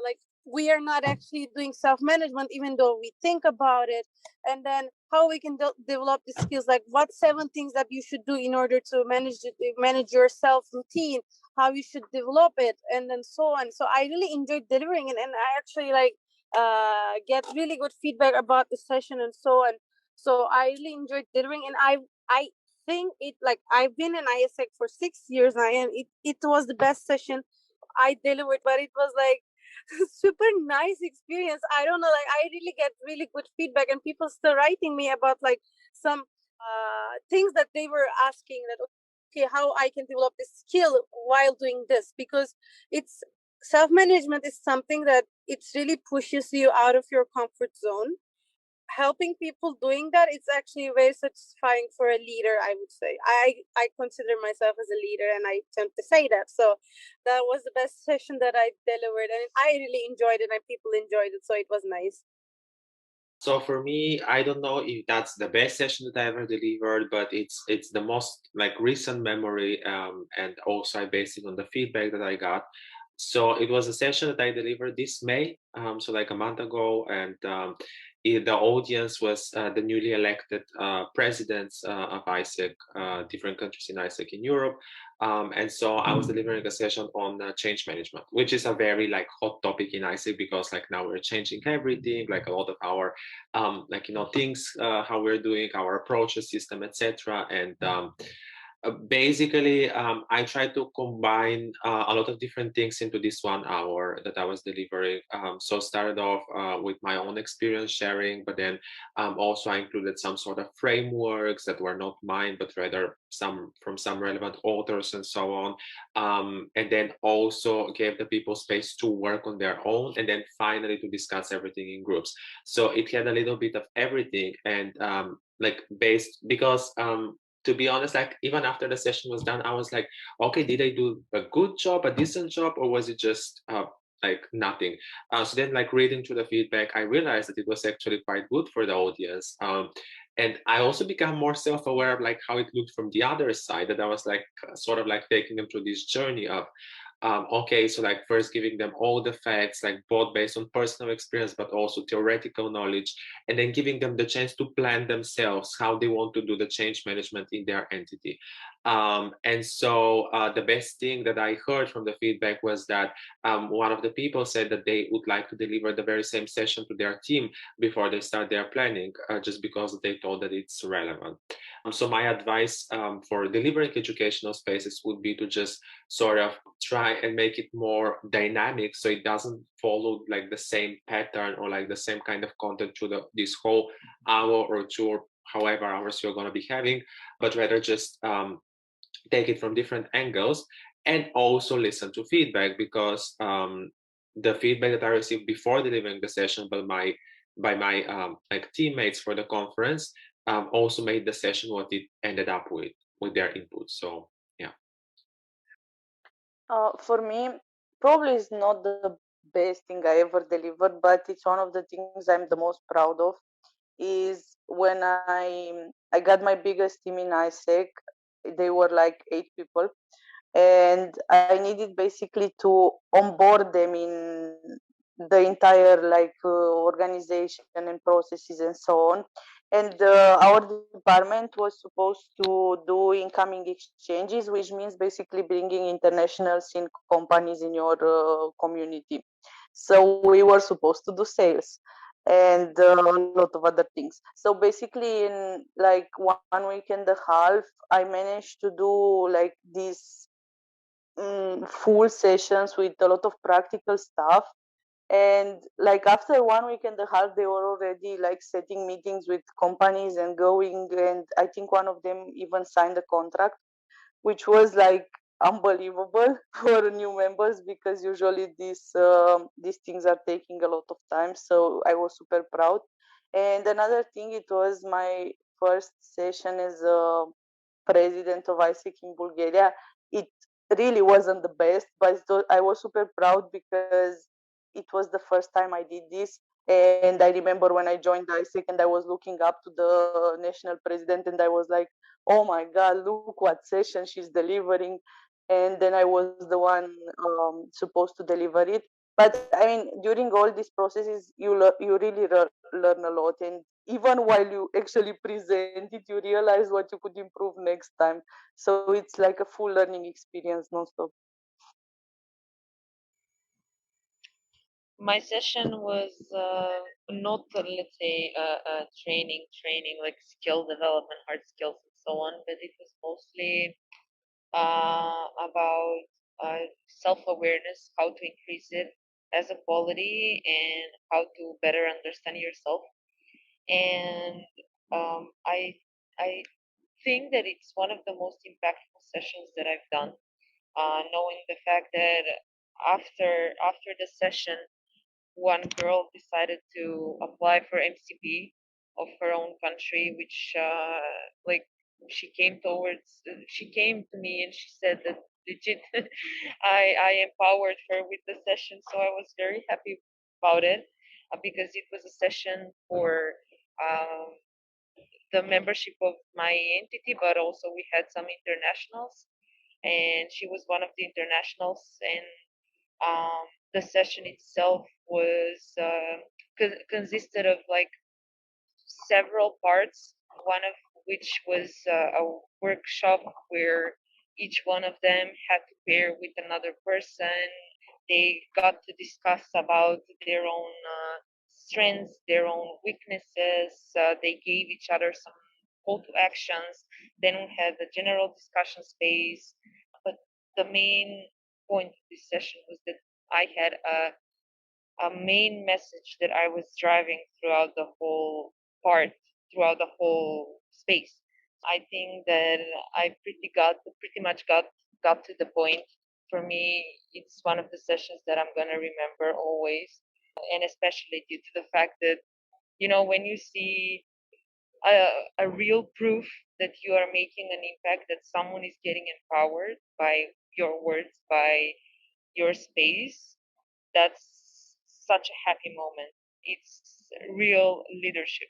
like we are not actually doing self-management even though we think about it, and then how we can develop the skills, like what 7 things that you should do in order to manage your self routine, how you should develop it, and then so on. So I really enjoyed delivering it, and I actually like get really good feedback about the session and so on. So I really enjoyed delivering, and I think it, like I've been in AIESEC for 6 years now, and it was the best session I delivered, but it was like super nice experience. I don't know, like I really get really good feedback, and people still writing me about like some things that they were asking, that okay, how I can develop this skill while doing this, because it's self-management is something that it really pushes you out of your comfort zone. Helping people doing that, it's actually very satisfying for a leader, I would say. I consider myself as a leader, and I tend to say that. So that was the best session that I delivered, and I really enjoyed it, and people enjoyed it, so it was nice. So for me, I don't know if that's the best session that I ever delivered, but it's the most like recent memory, and also I based it on the feedback that I got. So it was a session that I delivered this May, so like a month ago, and the audience was the newly elected presidents of AIESEC, different countries in AIESEC in Europe. And so I was delivering a session on change management, which is a very like hot topic in AIESEC, because like now we're changing everything, like a lot of our like things, how we're doing our approaches, system, etc. And basically, I tried to combine a lot of different things into this 1 hour that I was delivering. So started off with my own experience sharing, but then also I included some sort of frameworks that were not mine, but rather some from some relevant authors and so on. And then also gave the people space to work on their own, and then finally to discuss everything in groups. So it had a little bit of everything, and like based because to be honest, like even after the session was done, I was like, okay, did I do a good job, a decent job, or was it just like nothing? So then, like reading through the feedback, I realized that it was actually quite good for the audience. And I also became more self-aware of like how it looked from the other side, that I was like sort of like taking them through this journey of Okay, so like first giving them all the facts, like both based on personal experience, but also theoretical knowledge, and then giving them the chance to plan themselves how they want to do the change management in their entity. And so the best thing that I heard from the feedback was that one of the people said that they would like to deliver the very same session to their team before they start their planning, just because they thought that it's relevant. So my advice for delivering educational spaces would be to just sort of try and make it more dynamic, so it doesn't follow like the same pattern or like the same kind of content through this whole hour or two or however hours you're going to be having, but rather just take it from different angles and also listen to feedback, because the feedback that I received before delivering the session by my like teammates for the conference also made the session what it ended up with their input. So yeah. For me, probably is not the best thing I ever delivered, but it's one of the things I'm the most proud of. Is when I got my biggest team in AIESEC. They were like 8 people, and I needed basically to onboard them in the entire organization and processes and so on. And our department was supposed to do incoming exchanges, which means basically bringing internationals in companies in your community. So we were supposed to do sales and a lot of other things. So basically, in like 1 week and a half, I managed to do like these full sessions with a lot of practical stuff. And like after 1 week and a half, they were already like setting meetings with companies and going, and I think one of them even signed a contract, which was like unbelievable for new members, because usually these things are taking a lot of time. So I was super proud. And another thing, it was my first session as a president of AIESEC in Bulgaria. It really wasn't the best, but I was super proud because it was the first time I did this. And I remember when I joined AIESEC and I was looking up to the national president, and I was like, oh my God, look what session she's delivering. And then I was the one supposed to deliver it. But I mean, during all these processes, you really learn a lot. And even while you actually present it, you realize what you could improve next time. So it's like a full learning experience nonstop. My session was not let's say training like skill development, hard skills and so on, but it was mostly about self-awareness, how to increase it as a quality, and how to better understand yourself. And I think that it's one of the most impactful sessions that I've done. Knowing the fact that after the session, one girl decided to apply for MCP of her own country, which like she came to me and she said that legit I empowered her with the session, so I was very happy about it, because it was a session for um, the membership of my entity, but also we had some internationals, and she was one of the internationals. And the session itself was consisted of like several parts, one of which was a workshop where each one of them had to pair with another person. They got to discuss about their own strengths, their own weaknesses. They gave each other some call to actions. Then we had the general discussion space. But the main point of this session was that I had a main message that I was driving throughout the whole part, throughout the whole space. I think that I pretty much got to the point. For me, it's one of the sessions that I'm gonna remember always, and especially due to the fact that when you see a real proof that you are making an impact, that someone is getting empowered by your words, by your space, that's such a happy moment. It's real leadership.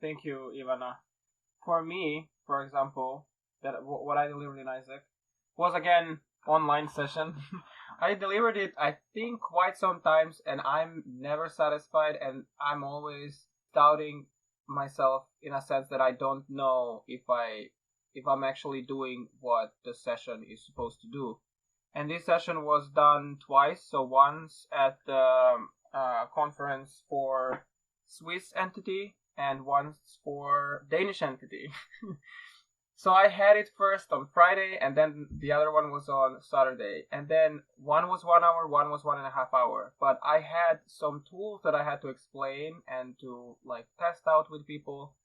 Thank you, Ivana. For me, for example, that what I delivered in AIESEC was again online session. I delivered it, I think, quite sometimes, and I'm never satisfied, and I'm always doubting myself in a sense that I don't know if I'm actually doing what the session is supposed to do. And this session was done twice, so once at the conference for Swiss entity and once for Danish entity. So I had it first on Friday, and then the other one was on Saturday, and then one was 1 hour, one was 1.5 hours. But I had some tools that I had to explain and to like test out with people.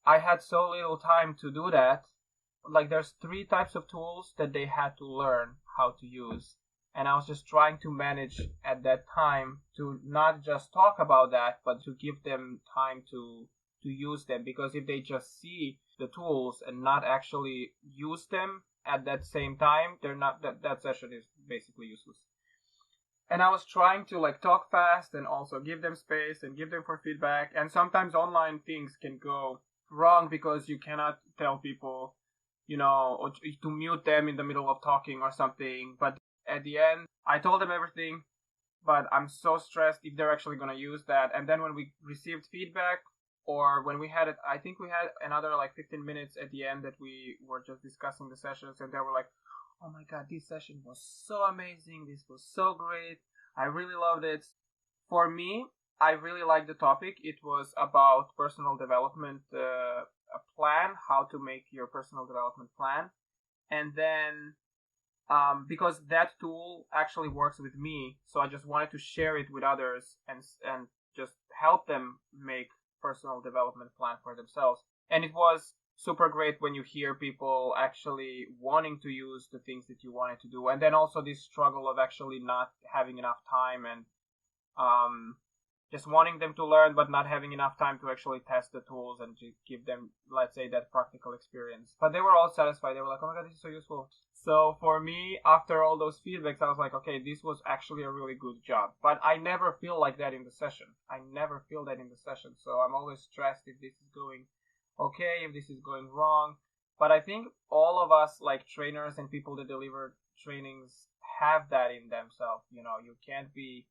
I had so little time to do that. Like there's 3 types of tools that they had to learn how to use, and I was just trying to manage at that time to not just talk about that, but to give them time to use them, because if they just see the tools and not actually use them at that same time, they're not that session is basically useless. And I was trying to like talk fast and also give them space and give them for feedback, and sometimes online things can go wrong because you cannot tell people, or to mute them in the middle of talking or something. But at the end, I told them everything, but I'm so stressed if they're actually going to use that. And then when we received feedback, or when we had it, I think we had another like 15 minutes at the end that we were just discussing the sessions, and they were like, oh my god, this session was so amazing, this was so great, I really loved it. For me, I really liked the topic. It was about personal development, a plan, how to make your personal development plan. And then because that tool actually works with me, so I just wanted to share it with others and just help them make personal development plan for themselves. And it was super great when you hear people actually wanting to use the things that you wanted to do, and then also this struggle of actually not having enough time and just wanting them to learn but not having enough time to actually test the tools and to give them, let's say, that practical experience. But they were all satisfied. They were like, oh my god, this is so useful. So for me, after all those feedbacks, I was like, okay, this was actually a really good job. But I never feel like that in the session. I never feel that in the session. So I'm always stressed if this is going okay, if this is going wrong. But I think all of us, like trainers and people that deliver trainings, have that in themselves. You can't be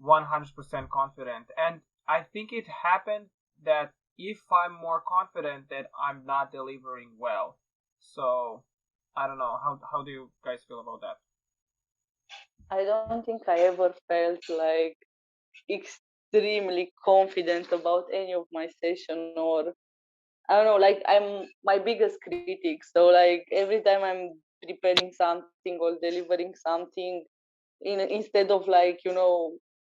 100% confident. And I think it happened that if I'm more confident, that I'm not delivering well. So I don't know. How do you guys feel about that? I don't think I ever felt like extremely confident about any of my session, or I don't know, like I'm my biggest critic. So like every time I'm preparing something or delivering something, instead of like,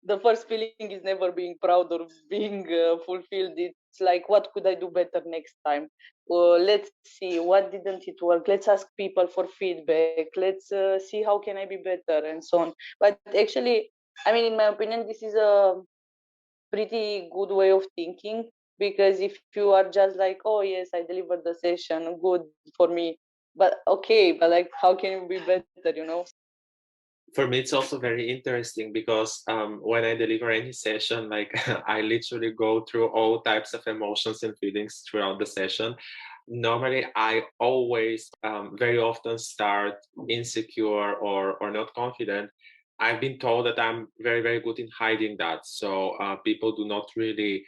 the first feeling is never being proud or being fulfilled. It's like, what could I do better next time? Let's see, what didn't it work? Let's ask people for feedback. Let's see how can I be better, and so on. But actually, I mean, in my opinion, this is a pretty good way of thinking, because if you are just like, oh yes, I delivered the session, good for me, but okay, but like, how can you be better? For me, it's also very interesting because when I deliver any session, like I literally go through all types of emotions and feelings throughout the session. Normally, I always very often start insecure or not confident. I've been told that I'm very, very good in hiding that. So people do not really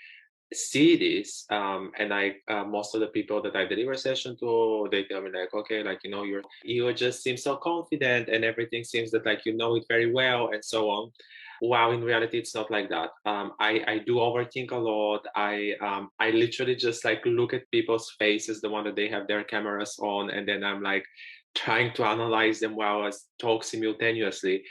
see this, and I most of the people that I deliver session to, they tell me like, okay, like you just seem so confident and everything seems that like you know it very well and so on. Wow, in reality it's not like that. I do overthink a lot. I literally just like look at people's faces the one that they have their cameras on, and then I'm like trying to analyze them while I talk simultaneously.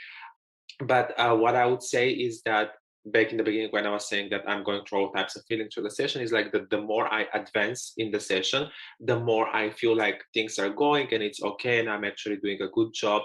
But what I would say is that back in the beginning, when I was saying that I'm going through all types of feelings through the session, is like the more I advance in the session, the more I feel like things are going and it's okay and I'm actually doing a good job.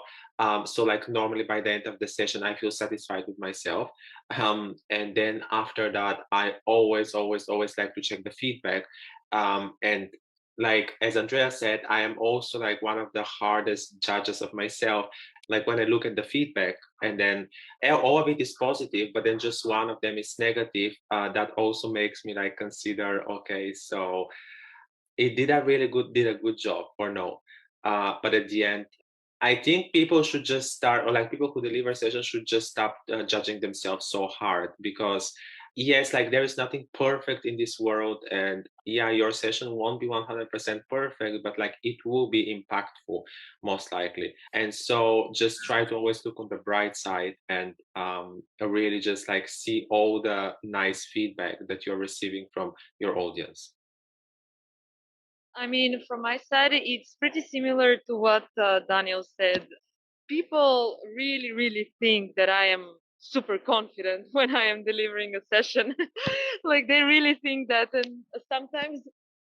So like normally by the end of the session, I feel satisfied with myself. And then after that, I always, always, always like to check the feedback. And like as Andreea said, I am also like one of the hardest judges of myself. Like when I look at the feedback and then all of it is positive, but then just one of them is negative, that also makes me like consider, okay, so it did a good job or no? But at the end, I think people should just start, or like people who deliver sessions should just stop judging themselves so hard, because yes, like there is nothing perfect in this world, and yeah, your session won't be 100% perfect, but like it will be impactful most likely. And so just try to always look on the bright side, and really just like see all the nice feedback that you're receiving from your audience. I mean, from my side, it's pretty similar to what Daniel said. People really, really think that I am super confident when I am delivering a session. Like they really think that, and sometimes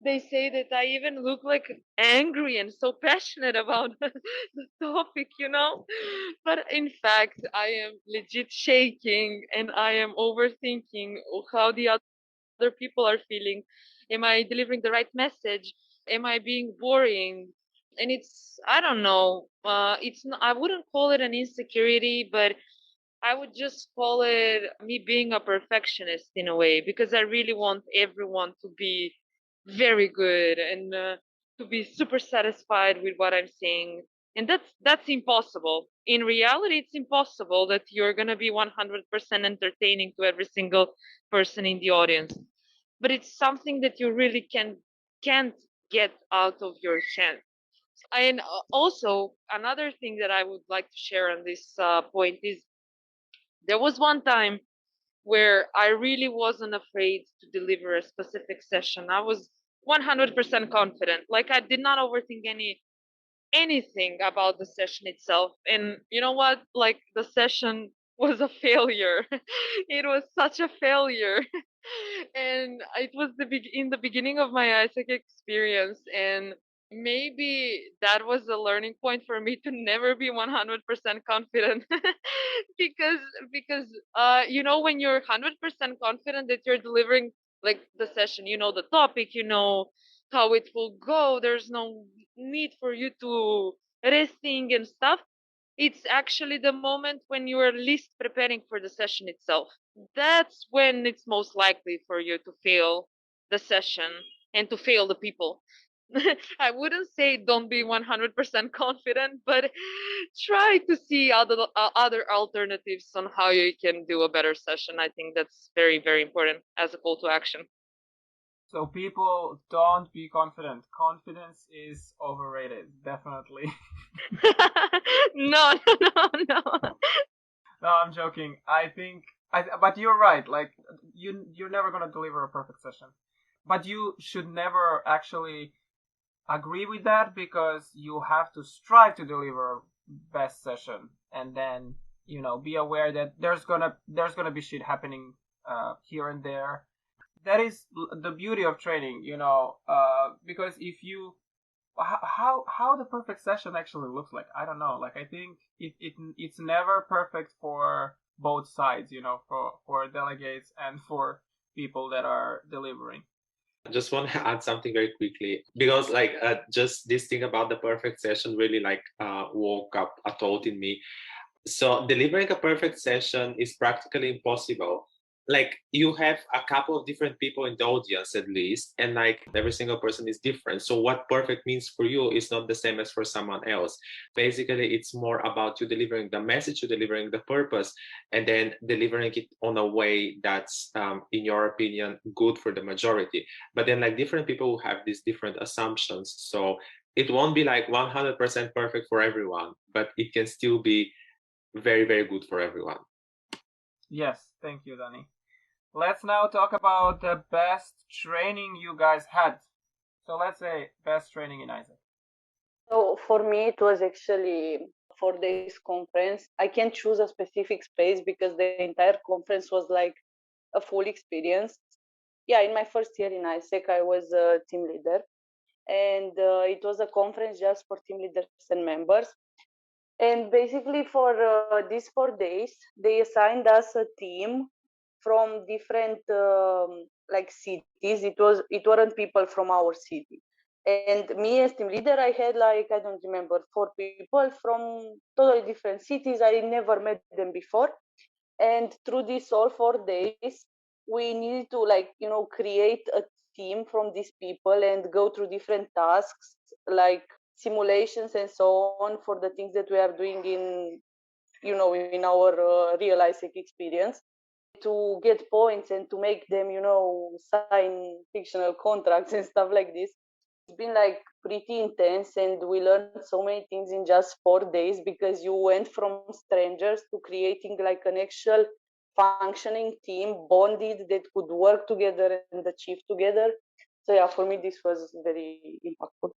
they say that I even look like angry and so passionate about the topic, you know. But in fact, I am legit shaking and I am overthinking how the other people are feeling. Am I delivering the right message? Am I being boring? And it's, I don't know, it's not, I wouldn't call it an insecurity, but I would just call it me being a perfectionist in a way, because I really want everyone to be very good and to be super satisfied with what I'm saying. And that's impossible. In reality, it's impossible that you're going to be 100% entertaining to every single person in the audience. But it's something that you really can't get out of your hands. And also, another thing that I would like to share on this point is there was one time where I really wasn't afraid to deliver a specific session. I was 100% confident. Like I did not overthink anything about the session itself. And you know what? Like the session was a failure. It was such a failure. And it was in the beginning of my AIESEC experience, and maybe that was a learning point for me to never be 100% confident. because you know, when you're 100% confident that you're delivering like the session, you know the topic, you know how it will go, there's no need for you to rethink and stuff. It's actually the moment when you are least preparing for the session itself. That's when it's most likely for you to fail the session and to fail the people. I wouldn't say don't be 100% confident, but try to see other alternatives on how you can do a better session. I think that's very, very important as a call to action. So people, don't be confident. Confidence is overrated, definitely. No. No, I'm joking. But you're right. Like you're never gonna deliver a perfect session, but you should never actually agree with that, because you have to strive to deliver a best session, and then be aware that there's gonna be shit happening here and there. That is the beauty of training, because if you how the perfect session actually looks like, I don't know. Like I think it's never perfect for both sides, for delegates and for people that are delivering. I just want to add something very quickly, because like just this thing about the perfect session really like woke up a thought in me. So delivering a perfect session is practically impossible. Like you have a couple of different people in the audience at least, and like every single person is different. So what perfect means for you is not the same as for someone else. Basically, it's more about you delivering the message, you delivering the purpose, and then delivering it on a way that's, in your opinion, good for the majority. But then like different people will have these different assumptions. So it won't be like 100% perfect for everyone, but it can still be very, very good for everyone. Yes, thank you, Danny. Let's now talk about the best training you guys had. So let's say best training in AIESEC. So for me, it was actually 4 days conference. I can't choose a specific space because the entire conference was like a full experience. Yeah, in my first year in AIESEC, I was a team leader, and it was a conference just for team leaders and members. And basically, for these 4 days, they assigned us a team from different like cities. It weren't people from our city. And me as team leader, I had like, I don't remember, 4 people from totally different cities. I never met them before. And through these all 4 days, we needed to create a team from these people and go through different tasks, like simulations and so on for the things that we are doing in our real AIESEC experience, to get points and to make them, sign fictional contracts and stuff like this. It's been like pretty intense, and we learned so many things in just 4 days, because you went from strangers to creating like an actual functioning team, bonded, that could work together and achieve together. So yeah, for me this was very impactful.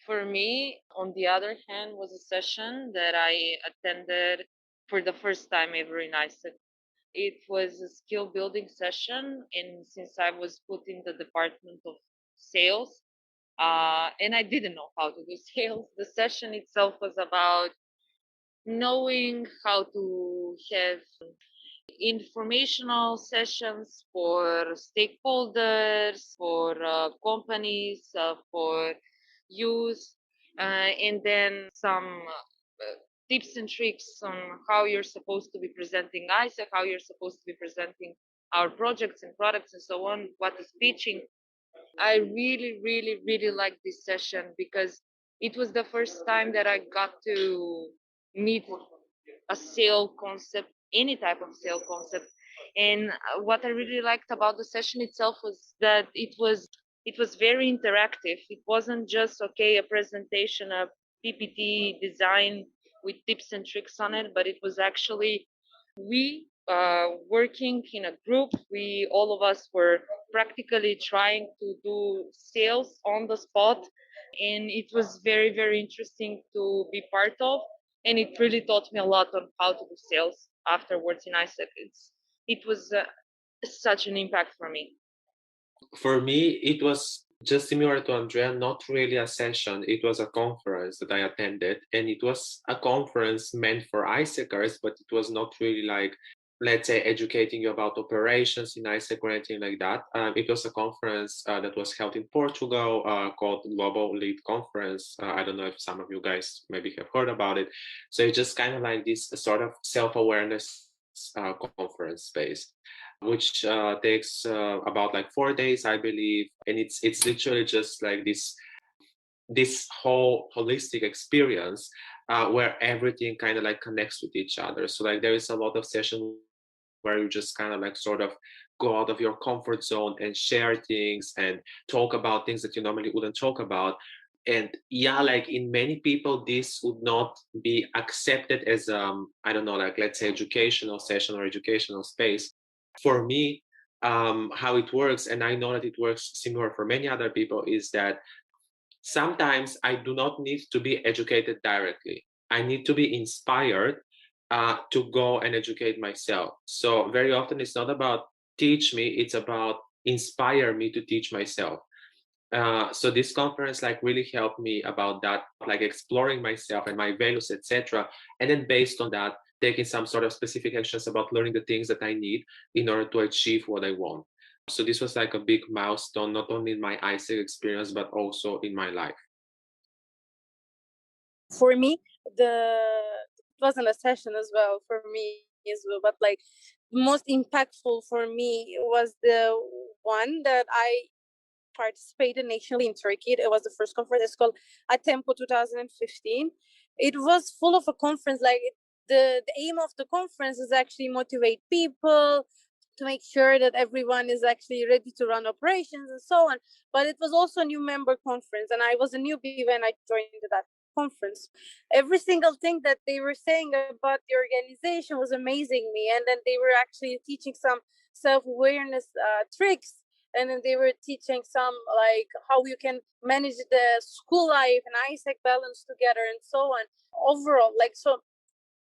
For me, on the other hand, was a session that I attended for the first time ever in Iceland. It was a skill building session, and since I was put in the department of sales, and I didn't know how to do sales, the session itself was about knowing how to have informational sessions for stakeholders, for companies, for youth, and then some tips and tricks on how you're supposed to be presenting AIESEC, how you're supposed to be presenting our projects and products and so on, what is pitching. I really, really, really liked this session because it was the first time that I got to meet a sale concept, any type of sale concept. And what I really liked about the session itself was that it was very interactive. It wasn't just a presentation, a PPT design with tips and tricks on it, but it was actually we working in a group. We all of us were practically trying to do sales on the spot, and it was very, very interesting to be part of. And it really taught me a lot on how to do sales afterwards in AIESEC. It was such an impact for me. For me, it was just similar to Andreea, not really a session. It was a conference that I attended, and it was a conference meant for AIESECers, but it was not really like, let's say, educating you about operations in AIESEC or anything like that. It was a conference that was held in Portugal called Global Lead Conference. I don't know if some of you guys maybe have heard about it. So it's just kind of like this sort of self-awareness conference space, which takes about like 4 days, I believe, and it's literally just like this whole holistic experience where everything kind of like connects with each other. So like there is a lot of sessions where you just kind of like sort of go out of your comfort zone and share things and talk about things that you normally wouldn't talk about. And yeah, like in many people, this would not be accepted as I don't know, like let's say educational session or educational space. For me, how it works, and I know that it works similar for many other people, is that sometimes I do not need to be educated directly. I need to be inspired to go and educate myself. So very often it's not about teach me, it's about inspire me to teach myself. So this conference like really helped me about that, like exploring myself and my values, etc. And then based on that, taking some sort of specific actions about learning the things that I need in order to achieve what I want. So this was like a big milestone, not only in my AIESEC experience, but also in my life. For me, it wasn't a session as well for me as well, but like the most impactful for me was the one that I participated nationally in Turkey. It was the first conference. It's called Atempo 2015. It was full of a conference. Like the aim of the conference is actually motivate people to make sure that everyone is actually ready to run operations and so on. But it was also a new member conference, and I was a newbie when I joined that conference. Every single thing that they were saying about the organization was amazing me, and then they were actually teaching some self-awareness tricks, and then they were teaching some like how you can manage the school life and AIESEC balance together and so on. Overall, like, so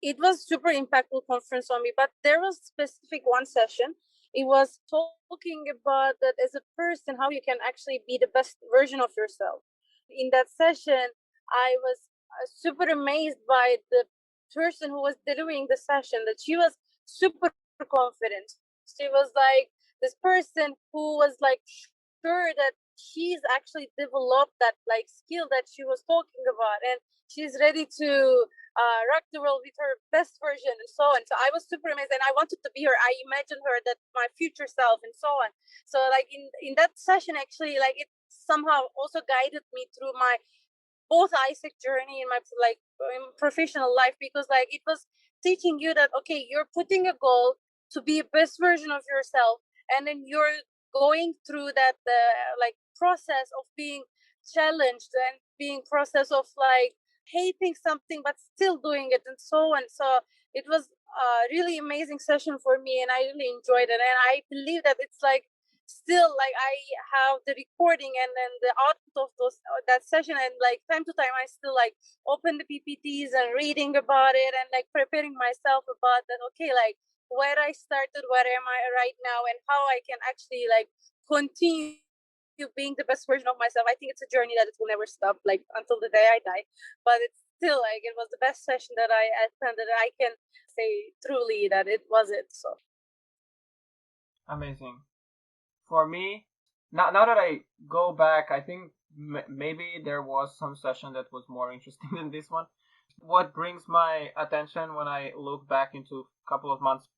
it was super impactful conference on me. But there was specific one session. It was talking about that as a person, how you can actually be the best version of yourself. In that session, I was super amazed by the person who was delivering the session, that she was super confident. She was like this person who was like sure that she's actually developed that like skill that she was talking about, and she's ready to rock the world with her best version and so on. So I was super amazed, and I wanted to be her. I imagined her that my future self and so on. So like in that session, actually, like it somehow also guided me through my both AIESEC journey in my in professional life, because like it was teaching you that okay, you're putting a goal to be best version of yourself, and then you're going through that like process of being challenged and being process of like hating something but still doing it, and so on. So it was a really amazing session for me, and I really enjoyed it, and I believe that it's like still like I have the recording and then the output of those that session, and like time to time I still like open the PPTs and reading about it and like preparing myself about that, okay, like where I started, where am I right now, and how I can actually like continue being the best version of myself. I think it's a journey that it will never stop, like until the day I die. But it's still like it was the best session that I attended. I can say truly that it was it. So amazing. For me, now that I go back, I think maybe there was some session that was more interesting than this one. What brings my attention when I look back into a couple of months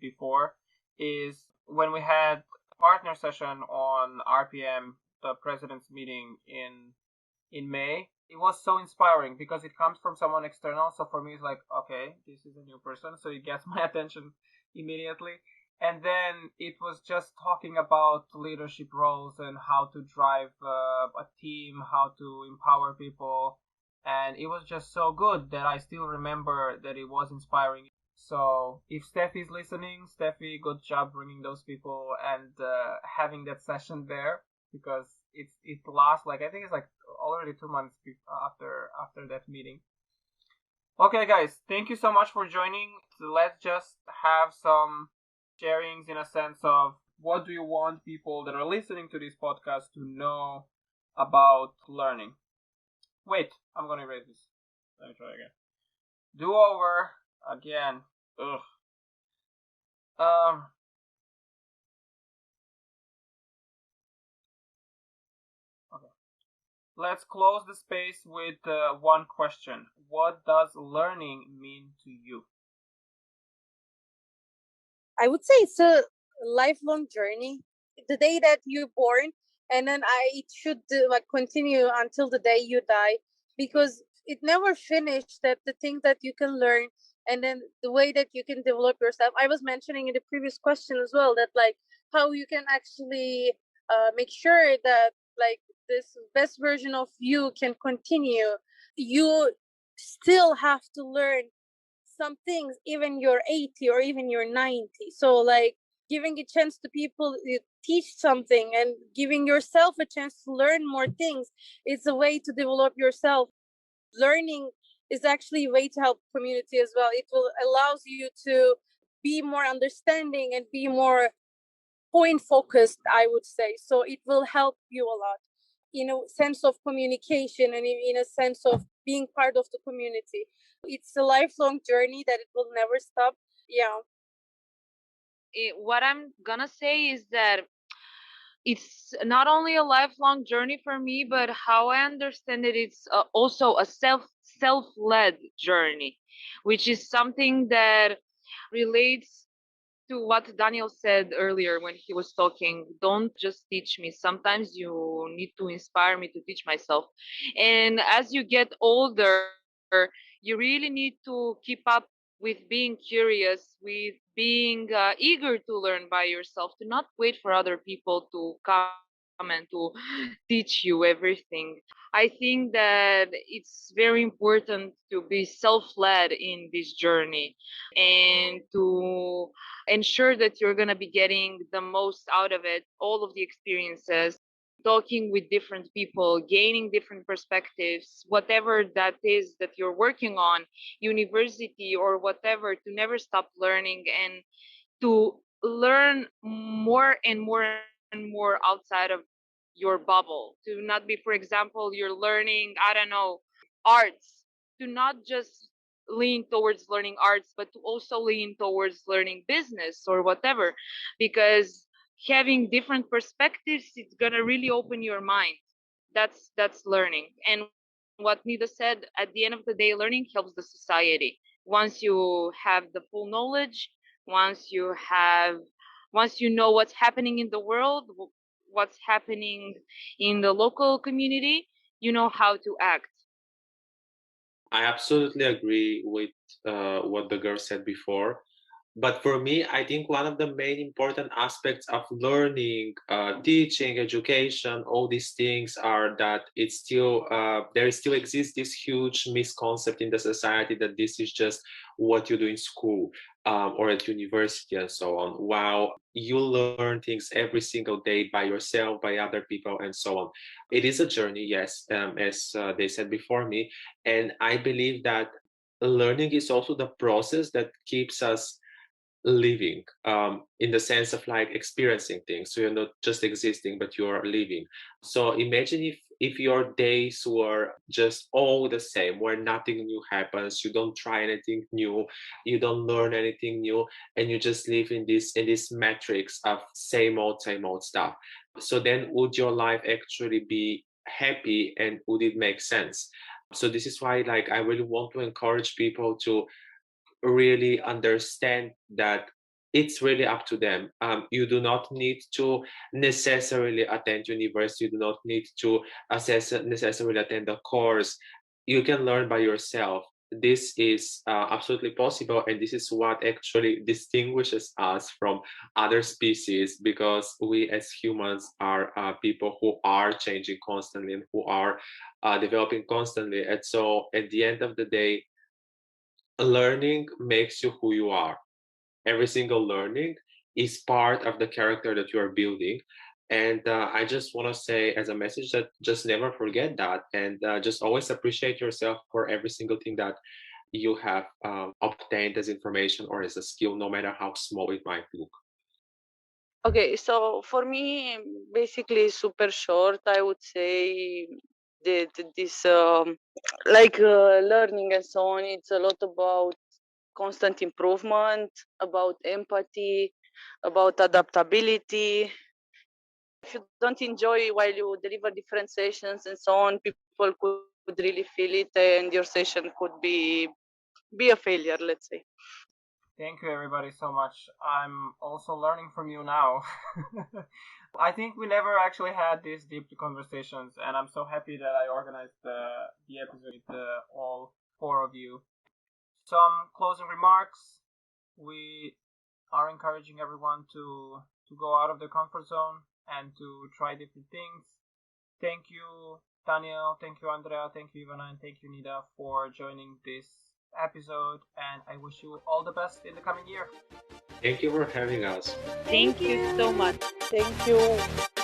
before is when we had a partner session on RPM, the president's meeting in May. It was so inspiring because it comes from someone external. So for me, it's like, okay, this is a new person, so it gets my attention immediately. And then it was just talking about leadership roles and how to drive a team, how to empower people. And it was just so good that I still remember that it was inspiring. So if Steffi's listening, Steffi, good job bringing those people and having that session there, because it lasts like I think it's like already 2 months after that meeting. Okay, guys, thank you so much for joining. Let's just have some sharings in a sense of what do you want people that are listening to this podcast to know about learning. Wait, I'm gonna erase this. Let me try again. Do over again. Ugh. Okay. Let's close the space with one question. What does learning mean to you? I would say it's a lifelong journey. The day that you're born, and then it should like continue until the day you die, because it never finished. That the thing that you can learn, and then the way that you can develop yourself. I was mentioning in the previous question as well that like how you can actually make sure that like this best version of you can continue. You still have to learn some things even you're 80 or even you're 90. So like giving a chance to people you teach something and giving yourself a chance to learn more things is a way to develop yourself. Learning is actually a way to help community as well. It will allows you to be more understanding and be more point focused, I would say. So it will help you a lot in a sense of communication and in a sense of being part of the community. It's a lifelong journey that it will never stop. Yeah. What I'm gonna say is that it's not only a lifelong journey for me, but how I understand it, it's also a self-led journey, which is something that relates to what Daniel said earlier when he was talking. Don't just teach me. Sometimes you need to inspire me to teach myself. And as you get older, you really need to keep up with being curious, with being eager to learn by yourself, to not wait for other people to come and to teach you everything. I think that it's very important to be self-led in this journey and to ensure that you're going to be getting the most out of it, all of the experiences, talking with different people, gaining different perspectives, whatever that is that you're working on, university or whatever, to never stop learning and to learn more and more and more outside of your bubble. To not be, for example, you're learning, I don't know, arts, to not just lean towards learning arts, but to also lean towards learning business or whatever, because having different perspectives, it's gonna really open your mind. That's learning. And what Nida said, at the end of the day, learning helps the society. Once you have the full knowledge, once you have once you know what's happening in the world, what's happening in the local community, you know how to act. I absolutely agree with what the girl said before. But for me, I think one of the main important aspects of learning, teaching, education, all these things are that it's still there still exists this huge misconcept in the society that this is just what you do in school or at university and so on. While you learn things every single day by yourself, by other people, and so on. It is a journey, yes, as they said before me, and I believe that learning is also the process that keeps us living, in the sense of like experiencing things, so you're not just existing but you're living. So imagine if your days were just all the same, where nothing new happens, you don't try anything new, you don't learn anything new, and you just live in this matrix of same old stuff. So then would your life actually be happy, and would it make sense? So this is why, like, I really want to encourage people to really understand that it's really up to them. You do not need to necessarily attend university. You do not need to necessarily attend a course. You can learn by yourself. This is absolutely possible, and this is what actually distinguishes us from other species, because we as humans are people who are changing constantly and who are developing constantly. And so, at the end of the day, learning makes you who you are. Every single learning is part of the character that you are building. And I just want to say as a message that just never forget that, and just always appreciate yourself for every single thing that you have obtained as information or as a skill, no matter how small it might look. Okay, so for me, basically super short, I would say that this learning and so on, it's a lot about constant improvement, about empathy, about adaptability. If you don't enjoy while you deliver different sessions and so on, people could really feel it, and your session could be a failure, let's say. Thank you, everybody, so much. I'm also learning from you now. I think we never actually had these deep conversations, and I'm so happy that I organized the episode with all four of you. Some closing remarks. We are encouraging everyone to go out of their comfort zone and to try different things. Thank you, Daniel. Thank you, Andrea. Thank you, Ivana, and thank you, Nida, for joining this episode. And I wish you all the best in the coming year. Thank you for having us. Thank you so much. Thank you.